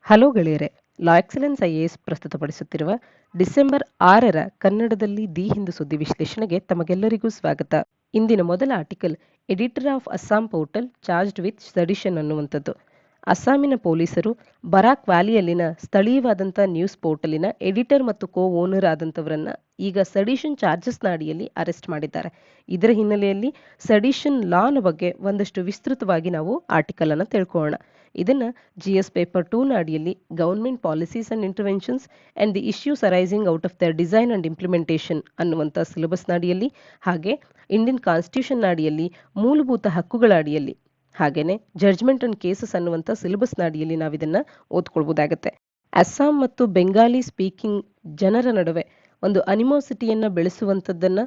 Hello ಗೆಳೆಯರೆ, ಲಾ excellence IAS ಪ್ರಸ್ತುತಪಡಿಸುತ್ತಿರುವ December 6ರ ಕನ್ನಡದಲ್ಲಿ the Hindu ಸುದ್ದಿ ವಿಶ್ಲೇಷಣೆಗೆ ತಮಗೆಲ್ಲರಿಗೂ ಸ್ವಾಗತ. ಇಂದಿನ ಮೊದಲ article editor of Assam portal charged with sedition ಅನ್ನುವಂಥದ್ದು. ಅಸ್ಸಾಮಿನ ಪೊಲೀಸರು ಬರಾಕ್ ವ್ಯಾಲಿಯಲ್ಲಿನ ಸ್ಥಳೀಯವಾದಂಥ ನ್ಯೂಸ್ ಪೋರ್ಟಲಿನ ಎಡಿಟರ್ ಮತ್ತು ಕೋ ಓನರ್ ಆದಂಥವರನ್ನ ಈಗ ಸೆಡಿಷನ್ ಚಾರ್ಜಸ್ನ ಅಡಿಯಲ್ಲಿ ಅರೆಸ್ಟ್ ಮಾಡಿದ್ದಾರೆ. ಇದರ ಹಿನ್ನೆಲೆಯಲ್ಲಿ ಸೆಡಿಷನ್ ಲಾನ ಬಗ್ಗೆ ಒಂದಷ್ಟು ವಿಸ್ತೃತವಾಗಿ ನಾವು ಆರ್ಟಿಕಲ್ ಅನ್ನು ತಿಳ್ಕೊಳ್ಳೋಣ. ಇದನ್ನ GS ಪೇಪರ್ 2ನ ಅಡಿಯಲ್ಲಿ government policies and interventions and the issues arising out of the design and implementation ಅನ್ನುವಂಥ ಸಿಲೆಬಸ್ನ ಅಡಿಯಲ್ಲಿ, ಹಾಗೆ ಇಂಡಿಯನ್ ಕಾನ್ಸ್ಟಿಟ್ಯೂಷನ್ನ ಅಡಿಯಲ್ಲಿ, ಮೂಲಭೂತ ಹಕ್ಕುಗಳ ಅಡಿಯಲ್ಲಿ, ಹಾಗೇನೆ ಜಡ್ಜ್ಮೆಂಟ್ ಅಂಡ್ ಕೇಸಸ್ ಅನ್ನುವಂಥ ಸಿಲೆಬಸ್ನ ಅಡಿಯಲ್ಲಿ ನಾವು ಇದನ್ನ ಓದ್ಕೊಳ್ಬಹುದಾಗತ್ತೆ. ಅಸ್ಸಾಂ ಮತ್ತು ಬೆಂಗಾಲಿ ಸ್ಪೀಕಿಂಗ್ ಜನರ ನಡುವೆ ಒಂದು ಅನಿಮೋಸಿಟಿಯನ್ನ ಬೆಳೆಸುವಂಥದ್ದನ್ನ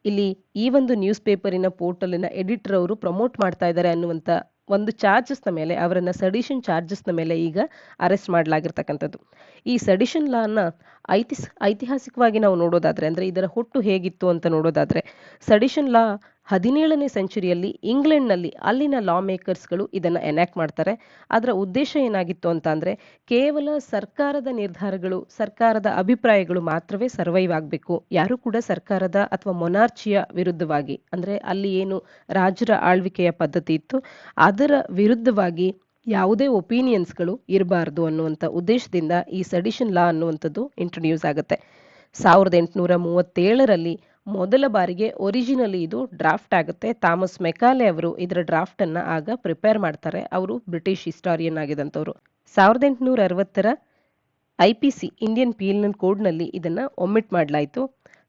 ಇಲ್ಲಿ ಈ ಒಂದು ನ್ಯೂಸ್ ಪೇಪರಿನ ಪೋರ್ಟಲಿನ ಎಡಿಟರ್ ಅವರು ಪ್ರಮೋಟ್ ಮಾಡ್ತಾ ಇದ್ದಾರೆ ಅನ್ನುವಂಥ ಒಂದು ಚಾರ್ಜಸ್ನ ಮೇಲೆ, ಅವರನ್ನ ಸೆಡಿಷನ್ ಚಾರ್ಜಸ್ನ ಮೇಲೆ ಈಗ ಅರೆಸ್ಟ್ ಮಾಡಲಾಗಿರ್ತಕ್ಕಂಥದ್ದು. ಈ ಸೆಡಿಷನ್ ಲಾನ ಐತಿಹಾಸಿಕವಾಗಿ ನಾವು ನೋಡೋದಾದ್ರೆ, ಅಂದ್ರೆ ಇದರ ಹುಟ್ಟು ಹೇಗಿತ್ತು ಅಂತ ನೋಡೋದಾದ್ರೆ, ಸೆಡಿಷನ್ ಲಾ 17ನೇ ಸೆಂಚುರಿಯಲ್ಲಿ ಇಂಗ್ಲೆಂಡ್ನಲ್ಲಿ ಅಲ್ಲಿನ ಲಾ ಮೇಕರ್ಸ್ಗಳು ಇದನ್ನ ಎನಾಕ್ಟ್ ಮಾಡ್ತಾರೆ. ಅದರ ಉದ್ದೇಶ ಏನಾಗಿತ್ತು ಅಂತ ಅಂದ್ರೆ, ಕೇವಲ ಸರ್ಕಾರದ ನಿರ್ಧಾರಗಳು, ಸರ್ಕಾರದ ಅಭಿಪ್ರಾಯಗಳು ಮಾತ್ರವೇ ಸರ್ವೈವ್ ಆಗಬೇಕು. ಯಾರು ಕೂಡ ಸರ್ಕಾರದ ಅಥವಾ ಮೊನಾರ್ಚಿಯ ವಿರುದ್ಧವಾಗಿ, ಅಂದ್ರೆ ಅಲ್ಲಿ ಏನು ರಾಜರ ಆಳ್ವಿಕೆಯ ಪದ್ಧತಿ ಇತ್ತು ಅದರ ವಿರುದ್ಧವಾಗಿ ಯಾವುದೇ ಒಪಿನಿಯನ್ಸ್ಗಳು ಇರಬಾರ್ದು ಅನ್ನುವಂಥ ಉದ್ದೇಶದಿಂದ ಈ ಸೆಡಿಷನ್ ಲಾ ಅನ್ನುವಂಥದ್ದು ಇಂಟ್ರೊಡ್ಯೂಸ್ ಆಗುತ್ತೆ. 1837ರಲ್ಲಿ ಮೊದಲ ಬಾರಿಗೆ ಒರಿಜಿನಲಿ ಇದು ಡ್ರಾಫ್ಟ್ ಆಗುತ್ತೆ. ಥಾಮಸ್ ಮೆಕಾಲೆ ಅವರು ಇದರ ಡ್ರಾಫ್ಟ್ ಅನ್ನ ಆಗ ಪ್ರಿಪೇರ್ ಮಾಡ್ತಾರೆ. ಅವರು ಬ್ರಿಟಿಷ್ ಹಿಸ್ಟಾರಿಯನ್ ಆಗಿದಂಥವ್ರು. 1860ರ IPC ಇಂಡಿಯನ್ ಪೀನಲ್ ಕೋಡ್ನಲ್ಲಿ ಇದನ್ನ ಒಮಿಟ್ ಮಾಡಲಾಯಿತು.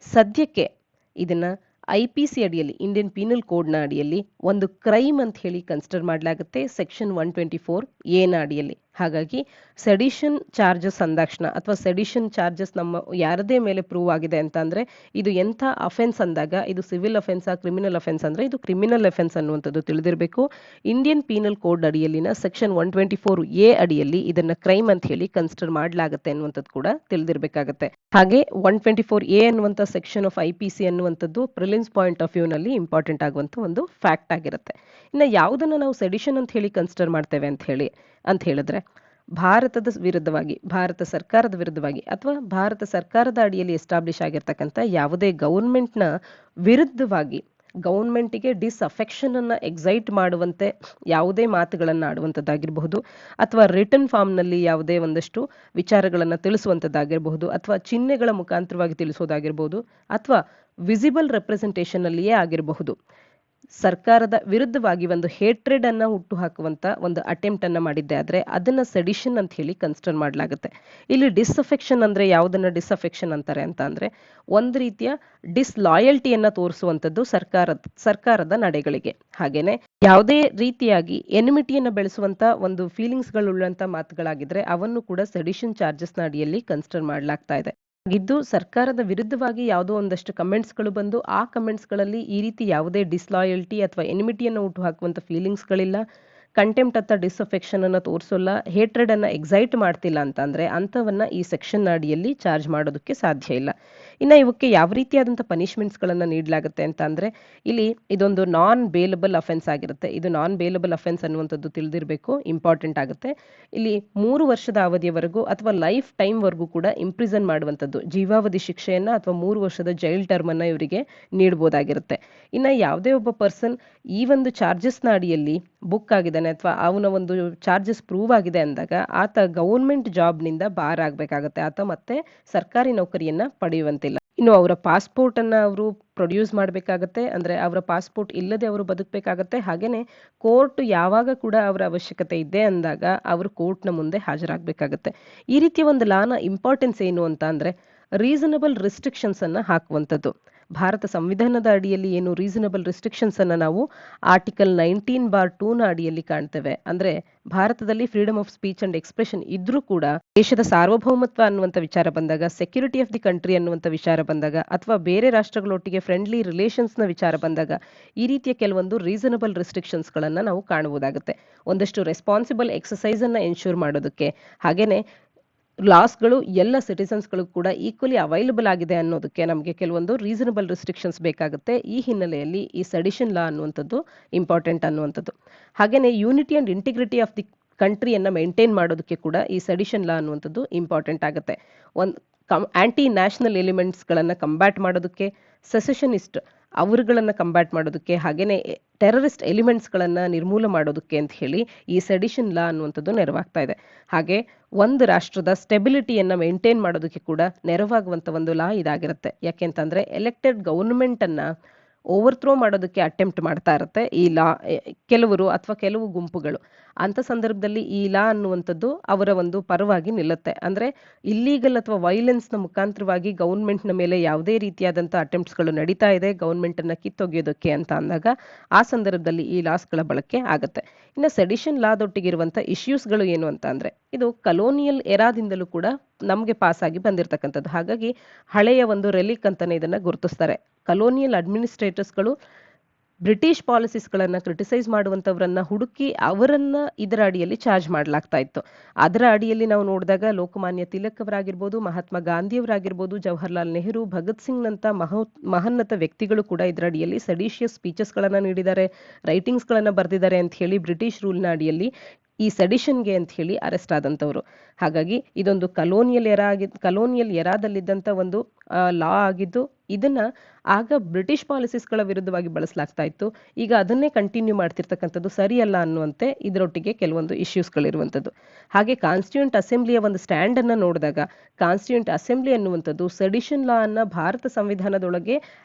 ಸದ್ಯಕ್ಕೆ ಇದನ್ನ IPC ಅಡಿಯಲ್ಲಿ, ಇಂಡಿಯನ್ ಪೀನಲ್ ಕೋಡ್ನ ಅಡಿಯಲ್ಲಿ ಒಂದು ಕ್ರೈಮ್ ಅಂತ ಹೇಳಿ ಕನ್ಸಿಡರ್ ಮಾಡಲಾಗುತ್ತೆ, ಸೆಕ್ಷನ್ 124A ನ ಅಡಿಯಲ್ಲಿ. ಹಾಗಾಗಿ ಸೆಡಿಷನ್ ಚಾರ್ಜಸ್ ಅಂದಾಕ್ಷಣ ಅಥವಾ ಸೆಡಿಷನ್ ಚಾರ್ಜಸ್ ನಮ್ಮ ಯಾರದೇ ಮೇಲೆ ಪ್ರೂವ್ ಆಗಿದೆ ಅಂತ ಅಂದ್ರೆ ಇದು ಎಂಥ ಅಫೆನ್ಸ್ ಅಂದಾಗ ಇದು ಸಿವಿಲ್ ಅಫೆನ್ಸ್, ಕ್ರಿಮಿನಲ್ ಅಫೆನ್ಸ್ ಅಂದ್ರೆ ಇದು ಕ್ರಿಮಿನಲ್ ಅಫೆನ್ಸ್ ಅನ್ನುವಂಥದ್ದು ತಿಳಿದಿರಬೇಕು. ಇಂಡಿಯನ್ ಪೀನಲ್ ಕೋಡ್ ಅಡಿಯಲ್ಲಿನ ಸೆಕ್ಷನ್ 124A ಅಡಿಯಲ್ಲಿ ಇದನ್ನ ಕ್ರೈಮ್ ಅಂತ ಹೇಳಿ ಕನ್ಸಿಡರ್ ಮಾಡಲಾಗುತ್ತೆ ಅನ್ನುವಂಥದ್ದು ಕೂಡ ತಿಳಿದಿರಬೇಕಾಗತ್ತೆ. ಹಾಗೆ 124A ಅನ್ನುವಂಥ ಸೆಕ್ಷನ್ ಆಫ್ IPC ಅನ್ನುವಂಥದ್ದು ಪ್ರಿಲಿಮ್ಸ್ ಪಾಯಿಂಟ್ ಆಫ್ ವ್ಯೂ ನಲ್ಲಿ ಇಂಪಾರ್ಟೆಂಟ್ ಆಗುವಂತ ಒಂದು ಫ್ಯಾಕ್ಟ್ ಆಗಿರುತ್ತೆ. ಇನ್ನು ಯಾವುದನ್ನ ನಾವು ಸೆಡಿಷನ್ ಅಂತ ಹೇಳಿ ಕನ್ಸಿಡರ್ ಮಾಡ್ತೇವೆ ಅಂತ ಹೇಳಿದ್ರೆ, ಭಾರತದ ವಿರುದ್ಧವಾಗಿ, ಭಾರತ ಸರ್ಕಾರದ ವಿರುದ್ಧವಾಗಿ ಅಥವಾ ಭಾರತ ಸರ್ಕಾರದ ಅಡಿಯಲ್ಲಿ ಎಸ್ಟಾಬ್ಲಿಷ್ ಆಗಿರ್ತಕ್ಕಂಥ ಯಾವುದೇ ಗವರ್ಮೆಂಟ್ನ ವಿರುದ್ಧವಾಗಿ, ಗವರ್ಮೆಂಟಿಗೆ ಡಿಸ್ಅಫೆಕ್ಷನ್ ಅನ್ನ ಎಕ್ಸೈಟ್ ಮಾಡುವಂತೆ ಯಾವುದೇ ಮಾತುಗಳನ್ನು ಆಡುವಂಥದ್ದಾಗಿರಬಹುದು, ಅಥವಾ ರಿಟರ್ನ್ ಫಾರ್ಮ್ನಲ್ಲಿ ಯಾವುದೇ ಒಂದಷ್ಟು ವಿಚಾರಗಳನ್ನು ತಿಳಿಸುವಂಥದ್ದಾಗಿರಬಹುದು, ಅಥವಾ ಚಿಹ್ನೆಗಳ ಮುಖಾಂತರವಾಗಿ ತಿಳಿಸೋದಾಗಿರ್ಬೋದು, ಅಥವಾ ವಿಸಿಬಲ್ ರೆಪ್ರೆಸೆಂಟೇಷನ್ ಅಲ್ಲಿಯೇ ಆಗಿರಬಹುದು. ಸರ್ಕಾರದ ವಿರುದ್ಧವಾಗಿ ಒಂದು ಹೇಟ್ರೆಡ್ ಅನ್ನ ಹುಟ್ಟು ಹಾಕುವಂತ ಒಂದು ಅಟೆಂಪ್ಟ್ ಅನ್ನ ಮಾಡಿದ್ದೆ ಆದ್ರೆ ಅದನ್ನ ಸೆಡಿಷನ್ ಅಂತ ಹೇಳಿ ಕನ್ಸಿಡರ್ ಮಾಡಲಾಗುತ್ತೆ. ಇಲ್ಲಿ ಡಿಸ್ಅಫೆಕ್ಷನ್ ಅಂದ್ರೆ ಯಾವುದನ್ನ ಡಿಸ್ಅಫೆಕ್ಷನ್ ಅಂತಾರೆ ಅಂತ ಅಂದ್ರೆ, ಒಂದು ರೀತಿಯ ಡಿಸ್ಲಾಯಲ್ಟಿಯನ್ನ ತೋರಿಸುವಂತದ್ದು ಸರ್ಕಾರದ ನಡೆಗಳಿಗೆ. ಹಾಗೇನೆ ಯಾವುದೇ ರೀತಿಯಾಗಿ ಎನಿಮಿಟಿಯನ್ನ ಬೆಳೆಸುವಂತ ಒಂದು ಫೀಲಿಂಗ್ಸ್ ಗಳುಳ್ಳಂತ ಮಾತುಗಳಾಗಿದ್ರೆ ಅವನ್ನು ಕೂಡ ಸೆಡಿಷನ್ ಚಾರ್ಜಸ್ ನ ಅಡಿಯಲ್ಲಿ ಕನ್ಸಿಡರ್ ಮಾಡಲಾಗ್ತಾ ಇದೆ. ಇದ್ದು ಸರ್ಕಾರದ ವಿರುದ್ಧವಾಗಿ ಯಾವುದೋ ಒಂದಷ್ಟು ಕಮೆಂಟ್ಸ್ಗಳು ಬಂದು ಆ ಕಮೆಂಟ್ಸ್ಗಳಲ್ಲಿ ಈ ರೀತಿ ಯಾವುದೇ ಡಿಸ್ಲಾಯಲ್ಟಿ ಅಥವಾ ಎನಿಮಿಟಿಯನ್ನು ಹುಟ್ಟು ಹಾಕುವಂಥ ಫೀಲಿಂಗ್ಸ್ಗಳಿಲ್ಲ, ಕಂಟೆಂಪ್ಟ್ ಅಥವಾ ಡಿಸ್ಅಫೆಕ್ಷನ್ ಅನ್ನ ತೋರಿಸೋಲ್ಲ, ಹೇಟ್ರೆಡ್ ಅನ್ನ ಎಕ್ಸೈಟ್ ಮಾಡ್ತಿಲ್ಲ ಅಂತ ಅಂದ್ರೆ ಅಂಥವನ್ನ ಈ ಸೆಕ್ಷನ್ ಅಡಿಯಲ್ಲಿ ಚಾರ್ಜ್ ಮಾಡೋದಕ್ಕೆ ಸಾಧ್ಯ ಇಲ್ಲ. ಇನ್ನ ಇವಕ್ಕೆ ಯಾವ ರೀತಿಯಾದಂಥ ಪನಿಷ್ಮೆಂಟ್ಸ್ಗಳನ್ನ ನೀಡಲಾಗುತ್ತೆ ಅಂತ ಅಂದ್ರೆ, ಇಲ್ಲಿ ಇದೊಂದು ನಾನ್ ಬೇಲಬಲ್ ಅಫೆನ್ಸ್ ಆಗಿರುತ್ತೆ. ಇದು ನಾನ್ ಬೇಲಬಲ್ ಅಫೆನ್ಸ್ ಅನ್ನುವಂಥದ್ದು ತಿಳಿದಿರಬೇಕು, ಇಂಪಾರ್ಟೆಂಟ್ ಆಗುತ್ತೆ. ಇಲ್ಲಿ 3 ವರ್ಷದ ಅವಧಿಯವರೆಗೂ ಅಥವಾ ಲೈಫ್ ಟೈಮ್ ವರೆಗೂ ಕೂಡ ಇಂಪ್ರಿಸನ್ ಮಾಡುವಂಥದ್ದು, ಜೀವಾವಧಿ ಶಿಕ್ಷೆಯನ್ನ ಅಥವಾ 3 ವರ್ಷದ ಜೈಲ್ ಟರ್ಮ್ ಅನ್ನ ಇವರಿಗೆ ನೀಡಬಹುದಾಗಿರುತ್ತೆ. ಇನ್ನ ಯಾವುದೇ ಒಬ್ಬ ಪರ್ಸನ್ ಈ ಒಂದು ಚಾರ್ಜಸ್ನ ಅಡಿಯಲ್ಲಿ ಬುಕ್ ಆಗಿದ್ದಾನೆ ಅಥವಾ ಅವನ ಒಂದು ಚಾರ್ಜಸ್ ಪ್ರೂವ್ ಆಗಿದೆ ಅಂದಾಗ ಆತ ಗವರ್ಮೆಂಟ್ ಜಾಬ್ನಿಂದ ಬಾರ್ ಆಗಬೇಕಾಗತ್ತೆ. ಆತ ಮತ್ತೆ ಸರ್ಕಾರಿ ನೌಕರಿಯನ್ನ ಪಡೆಯುವಂತಿಲ್ಲ. ಇನ್ನು ಅವರ ಪಾಸ್ಪೋರ್ಟ್ ಅನ್ನ ಅವರು ಪ್ರೊಡ್ಯೂಸ್ ಮಾಡಬೇಕಾಗತ್ತೆ, ಅಂದ್ರೆ ಅವರ ಪಾಸ್ಪೋರ್ಟ್ ಇಲ್ಲದೆ ಅವರು ಬದುಕಬೇಕಾಗತ್ತೆ. ಹಾಗೇನೆ ಕೋರ್ಟ್ ಯಾವಾಗ ಕೂಡ ಅವರ ಅವಶ್ಯಕತೆ ಇದೆ ಅಂದಾಗ ಅವರು ಕೋರ್ಟ್ನ ಮುಂದೆ ಹಾಜರಾಗಬೇಕಾಗತ್ತೆ. ಈ ರೀತಿಯ ಒಂದು ಲಾನ ಇಂಪಾರ್ಟೆನ್ಸ್ ಏನು ಅಂತ ಅಂದ್ರೆ, ರೀಸನಬಲ್ ರಿಸ್ಟ್ರಿಕ್ಷನ್ಸ್ ಅನ್ನ ಹಾಕುವಂಥದ್ದು. ಭಾರತ ಸಂವಿಧಾನದ ಅಡಿಯಲ್ಲಿ ಏನು ರೀಸನಬಲ್ ರಿಸ್ಟ್ರಿಕ್ಷನ್ಸ್ ಅನ್ನ ನಾವು ಆರ್ಟಿಕಲ್ 19(2) ನ ಅಡಿಯಲ್ಲಿ ಕಾಣ್ತೇವೆ. ಅಂದ್ರೆ ಭಾರತದಲ್ಲಿ freedom of speech and expression ಇದ್ರೂ ಕೂಡ ದೇಶದ ಸಾರ್ವಭೌಮತ್ವ ಅನ್ನುವಂಥ ವಿಚಾರ ಬಂದಾಗ, ಸೆಕ್ಯೂರಿಟಿ ಆಫ್ ದಿ ಕಂಟ್ರಿ ಅನ್ನುವಂಥ ವಿಚಾರ ಬಂದಾಗ, ಅಥವಾ ಬೇರೆ ರಾಷ್ಟ್ರಗಳೊಟ್ಟಿಗೆ ಫ್ರೆಂಡ್ಲಿ ರಿಲೇಷನ್ಸ್ ನ ವಿಚಾರ ಬಂದಾಗ ಈ ರೀತಿಯ ಕೆಲವೊಂದು ರೀಸನಬಲ್ ರಿಸ್ಟ್ರಿಕ್ಷನ್ಸ್ ಗಳನ್ನ ನಾವು ಕಾಣಬಹುದಾಗುತ್ತೆ. ಒಂದಷ್ಟು ರೆಸ್ಪಾನ್ಸಿಬಲ್ ಎಕ್ಸಸೈಸ್ ಅನ್ನ ಎನ್ಶೂರ್ ಮಾಡೋದಕ್ಕೆ, ಹಾಗೇನೆ ಲಾಸ್ಗಳು ಎಲ್ಲ ಸಿಟಿಸನ್ಸ್ಗಳು ಕೂಡ ಈಕ್ವಲಿ ಅವೈಲಬಲ್ ಆಗಿದೆ ಅನ್ನೋದಕ್ಕೆ ನಮಗೆ ಕೆಲವೊಂದು ರೀಸನಬಲ್ ರಿಸ್ಟ್ರಿಕ್ಷನ್ಸ್ ಬೇಕಾಗುತ್ತೆ. ಈ ಹಿನ್ನೆಲೆಯಲ್ಲಿ ಈ ಸೆಡಿಷನ್ ಲಾ ಅನ್ನುವಂಥದ್ದು ಇಂಪಾರ್ಟೆಂಟ್ ಅನ್ನುವಂಥದ್ದು. ಹಾಗೇನೆ unity and integrity of the ಕಂಟ್ರಿಯನ್ನ ಮೇಂಟೈನ್ ಮಾಡೋದಕ್ಕೆ ಕೂಡ ಈ ಸೆಡಿಷನ್ ಲಾ ಅನ್ನುವಂಥದ್ದು ಇಂಪಾರ್ಟೆಂಟ್ ಆಗುತ್ತೆ. ಒಂದು ಆಂಟಿ ನ್ಯಾಷನಲ್ ಎಲಿಮೆಂಟ್ಸ್ಗಳನ್ನ ಕಂಬ್ಯಾಟ್ ಮಾಡೋದಕ್ಕೆ, ಸೆಸೆಷನಿಸ್ಟ್ ಅವರುಗಳನ್ನ ಕಂಬ್ಯಾಟ್ ಮಾಡೋದಕ್ಕೆ, ಹಾಗೇನೆ ಟೆರರಿಸ್ಟ್ ಎಲಿಮೆಂಟ್ಸ್ಗಳನ್ನ ನಿರ್ಮೂಲ ಮಾಡೋದಕ್ಕೆ ಅಂತ ಹೇಳಿ ಈ ಸೆಡಿಷನ್ ಲಾ ಅನ್ನುವಂಥದ್ದು ನೆರವಾಗ್ತಾ ಇದೆ. ಹಾಗೆ ಒಂದು ರಾಷ್ಟ್ರದ ಸ್ಟೆಬಿಲಿಟಿಯನ್ನ ಮೇಂಟೈನ್ ಮಾಡೋದಕ್ಕೆ ಕೂಡ ನೆರವಾಗುವಂತ ಒಂದು ಲಾ ಇದಾಗಿರುತ್ತೆ. ಯಾಕೆಂತಂದ್ರೆ ಎಲೆಕ್ಟೆಡ್ ಗವರ್ನಮೆಂಟ್ ಅನ್ನ ಓವರ್ಥ್ರೋ ಮಾಡೋದಕ್ಕೆ ಅಟೆಂಪ್ಟ್ ಮಾಡ್ತಾ ಇರುತ್ತೆ ಈ ಲಾ ಕೆಲವರು ಅಥವಾ ಕೆಲವು ಗುಂಪುಗಳು. ಅಂತ ಸಂದರ್ಭದಲ್ಲಿ ಈ ಲಾ ಅನ್ನುವಂಥದ್ದು ಅವರ ಒಂದು ಪರವಾಗಿ ನಿಲ್ಲುತ್ತೆ. ಅಂದ್ರೆ ಇಲ್ಲೀಗಲ್ ಅಥವಾ ವೈಲೆನ್ಸ್ನ ಮುಖಾಂತರವಾಗಿ ಗೌರ್ಮೆಂಟ್ನ ಮೇಲೆ ಯಾವುದೇ ರೀತಿಯಾದಂಥ ಅಟೆಂಪ್ಟ್ಸ್ಗಳು ನಡೀತಾ ಇದೆ ಗೌರ್ಮೆಂಟ್ ಅನ್ನ ಕಿತ್ತೊಗೆಯೋದಕ್ಕೆ ಅಂತ ಅಂದಾಗ ಆ ಸಂದರ್ಭದಲ್ಲಿ ಈ ಲಾಸ್ಗಳ ಬಳಕೆ ಆಗುತ್ತೆ. ಇನ್ನು ಸೆಡಿಷನ್ ಲಾದೊಟ್ಟಿಗಿರುವಂಥ ಇಶ್ಯೂಸ್ಗಳು ಏನು ಅಂತ ಅಂದ್ರೆ ಇದು ಕಲೋನಿಯಲ್ ಎರಾದಿಂದಲೂ ಕೂಡ ನಮಗೆ ಪಾಸ್ ಆಗಿ ಬಂದಿರತಕ್ಕಂಥದ್ದು. ಹಾಗಾಗಿ ಹಳೆಯ ಒಂದು ರೆಲಿಕ್ ಅಂತಾನೆ ಇದನ್ನ ಗುರುತಿಸ್ತಾರೆ. ಕಲೋನಿಯಲ್ ಅಡ್ಮಿನಿಸ್ಟ್ರೇಟರ್ಸ್ಗಳು ಬ್ರಿಟಿಷ್ ಪಾಲಿಸೀಸ್ಗಳನ್ನ ಕ್ರಿಟಿಸೈಸ್ ಮಾಡುವಂಥವ್ರನ್ನ ಹುಡುಕಿ ಅವರನ್ನ ಇದರ ಅಡಿಯಲ್ಲಿ ಚಾರ್ಜ್ ಮಾಡಲಾಗ್ತಾ ಇತ್ತು. ಅದರ ಅಡಿಯಲ್ಲಿ ನಾವು ನೋಡಿದಾಗ ಲೋಕಮಾನ್ಯ ತಿಲಕ್ ಅವರಾಗಿರ್ಬೋದು, ಮಹಾತ್ಮ ಗಾಂಧಿಯವರಾಗಿರ್ಬೋದು, ಜವಾಹರ್ಲಾಲ್ ನೆಹರು, ಭಗತ್ ಸಿಂಗ್ ನಂತ ಮಹೋನ್ನತ ವ್ಯಕ್ತಿಗಳು ಕೂಡ ಇದರ ಅಡಿಯಲ್ಲಿ ಸೆಡಿಷಿಯಸ್ ಸ್ಪೀಚಸ್ಗಳನ್ನ ನೀಡಿದ್ದಾರೆ, ರೈಟಿಂಗ್ಸ್ಗಳನ್ನ ಬರೆದಿದ್ದಾರೆ ಅಂತ ಹೇಳಿ ಬ್ರಿಟಿಷ್ ರೂಲ್ನ ಅಡಿಯಲ್ಲಿ ಈ ಸೆಡಿಷನ್ಗೆ ಅಂತ ಹೇಳಿ ಅರೆಸ್ಟ್ ಆದಂಥವ್ರು. ಹಾಗಾಗಿ ಇದೊಂದು ಕಲೋನಿಯಲ್ ಎರಾದಲ್ಲಿದ್ದಂಥ ಒಂದು ಲಾ ಆಗಿದ್ದು ಇದನ್ನ ಆಗ ಬ್ರಿಟಿಷ್ ಪಾಲಿಸೀಸ್ಗಳ ವಿರುದ್ಧವಾಗಿ ಬಳಸಲಾಗ್ತಾ ಇತ್ತು. ಈಗ ಅದನ್ನೇ ಕಂಟಿನ್ಯೂ ಮಾಡ್ತಿರ್ತಕ್ಕಂಥದ್ದು ಸರಿಯಲ್ಲ ಅನ್ನುವಂತೆ ಇದರೊಟ್ಟಿಗೆ ಕೆಲವೊಂದು ಇಶ್ಯೂಸ್ಗಳಿರುವಂಥದ್ದು. ಹಾಗೆ ಕಾನ್ಸ್ಟಿಟ್ಯೂಂಟ್ ಅಸೆಂಬ್ಲಿಯ ಒಂದು ಸ್ಟ್ಯಾಂಡ್ ಅನ್ನ ನೋಡಿದಾಗ ಕಾನ್ಸ್ಟಿಟ್ಯೂಂಟ್ ಅಸೆಂಬ್ಲಿ ಅನ್ನುವಂಥದ್ದು ಸೆಡಿಷನ್ ಲಾ ಅನ್ನ ಭಾರತ ಸಂವಿಧಾನದೊಳಗೆ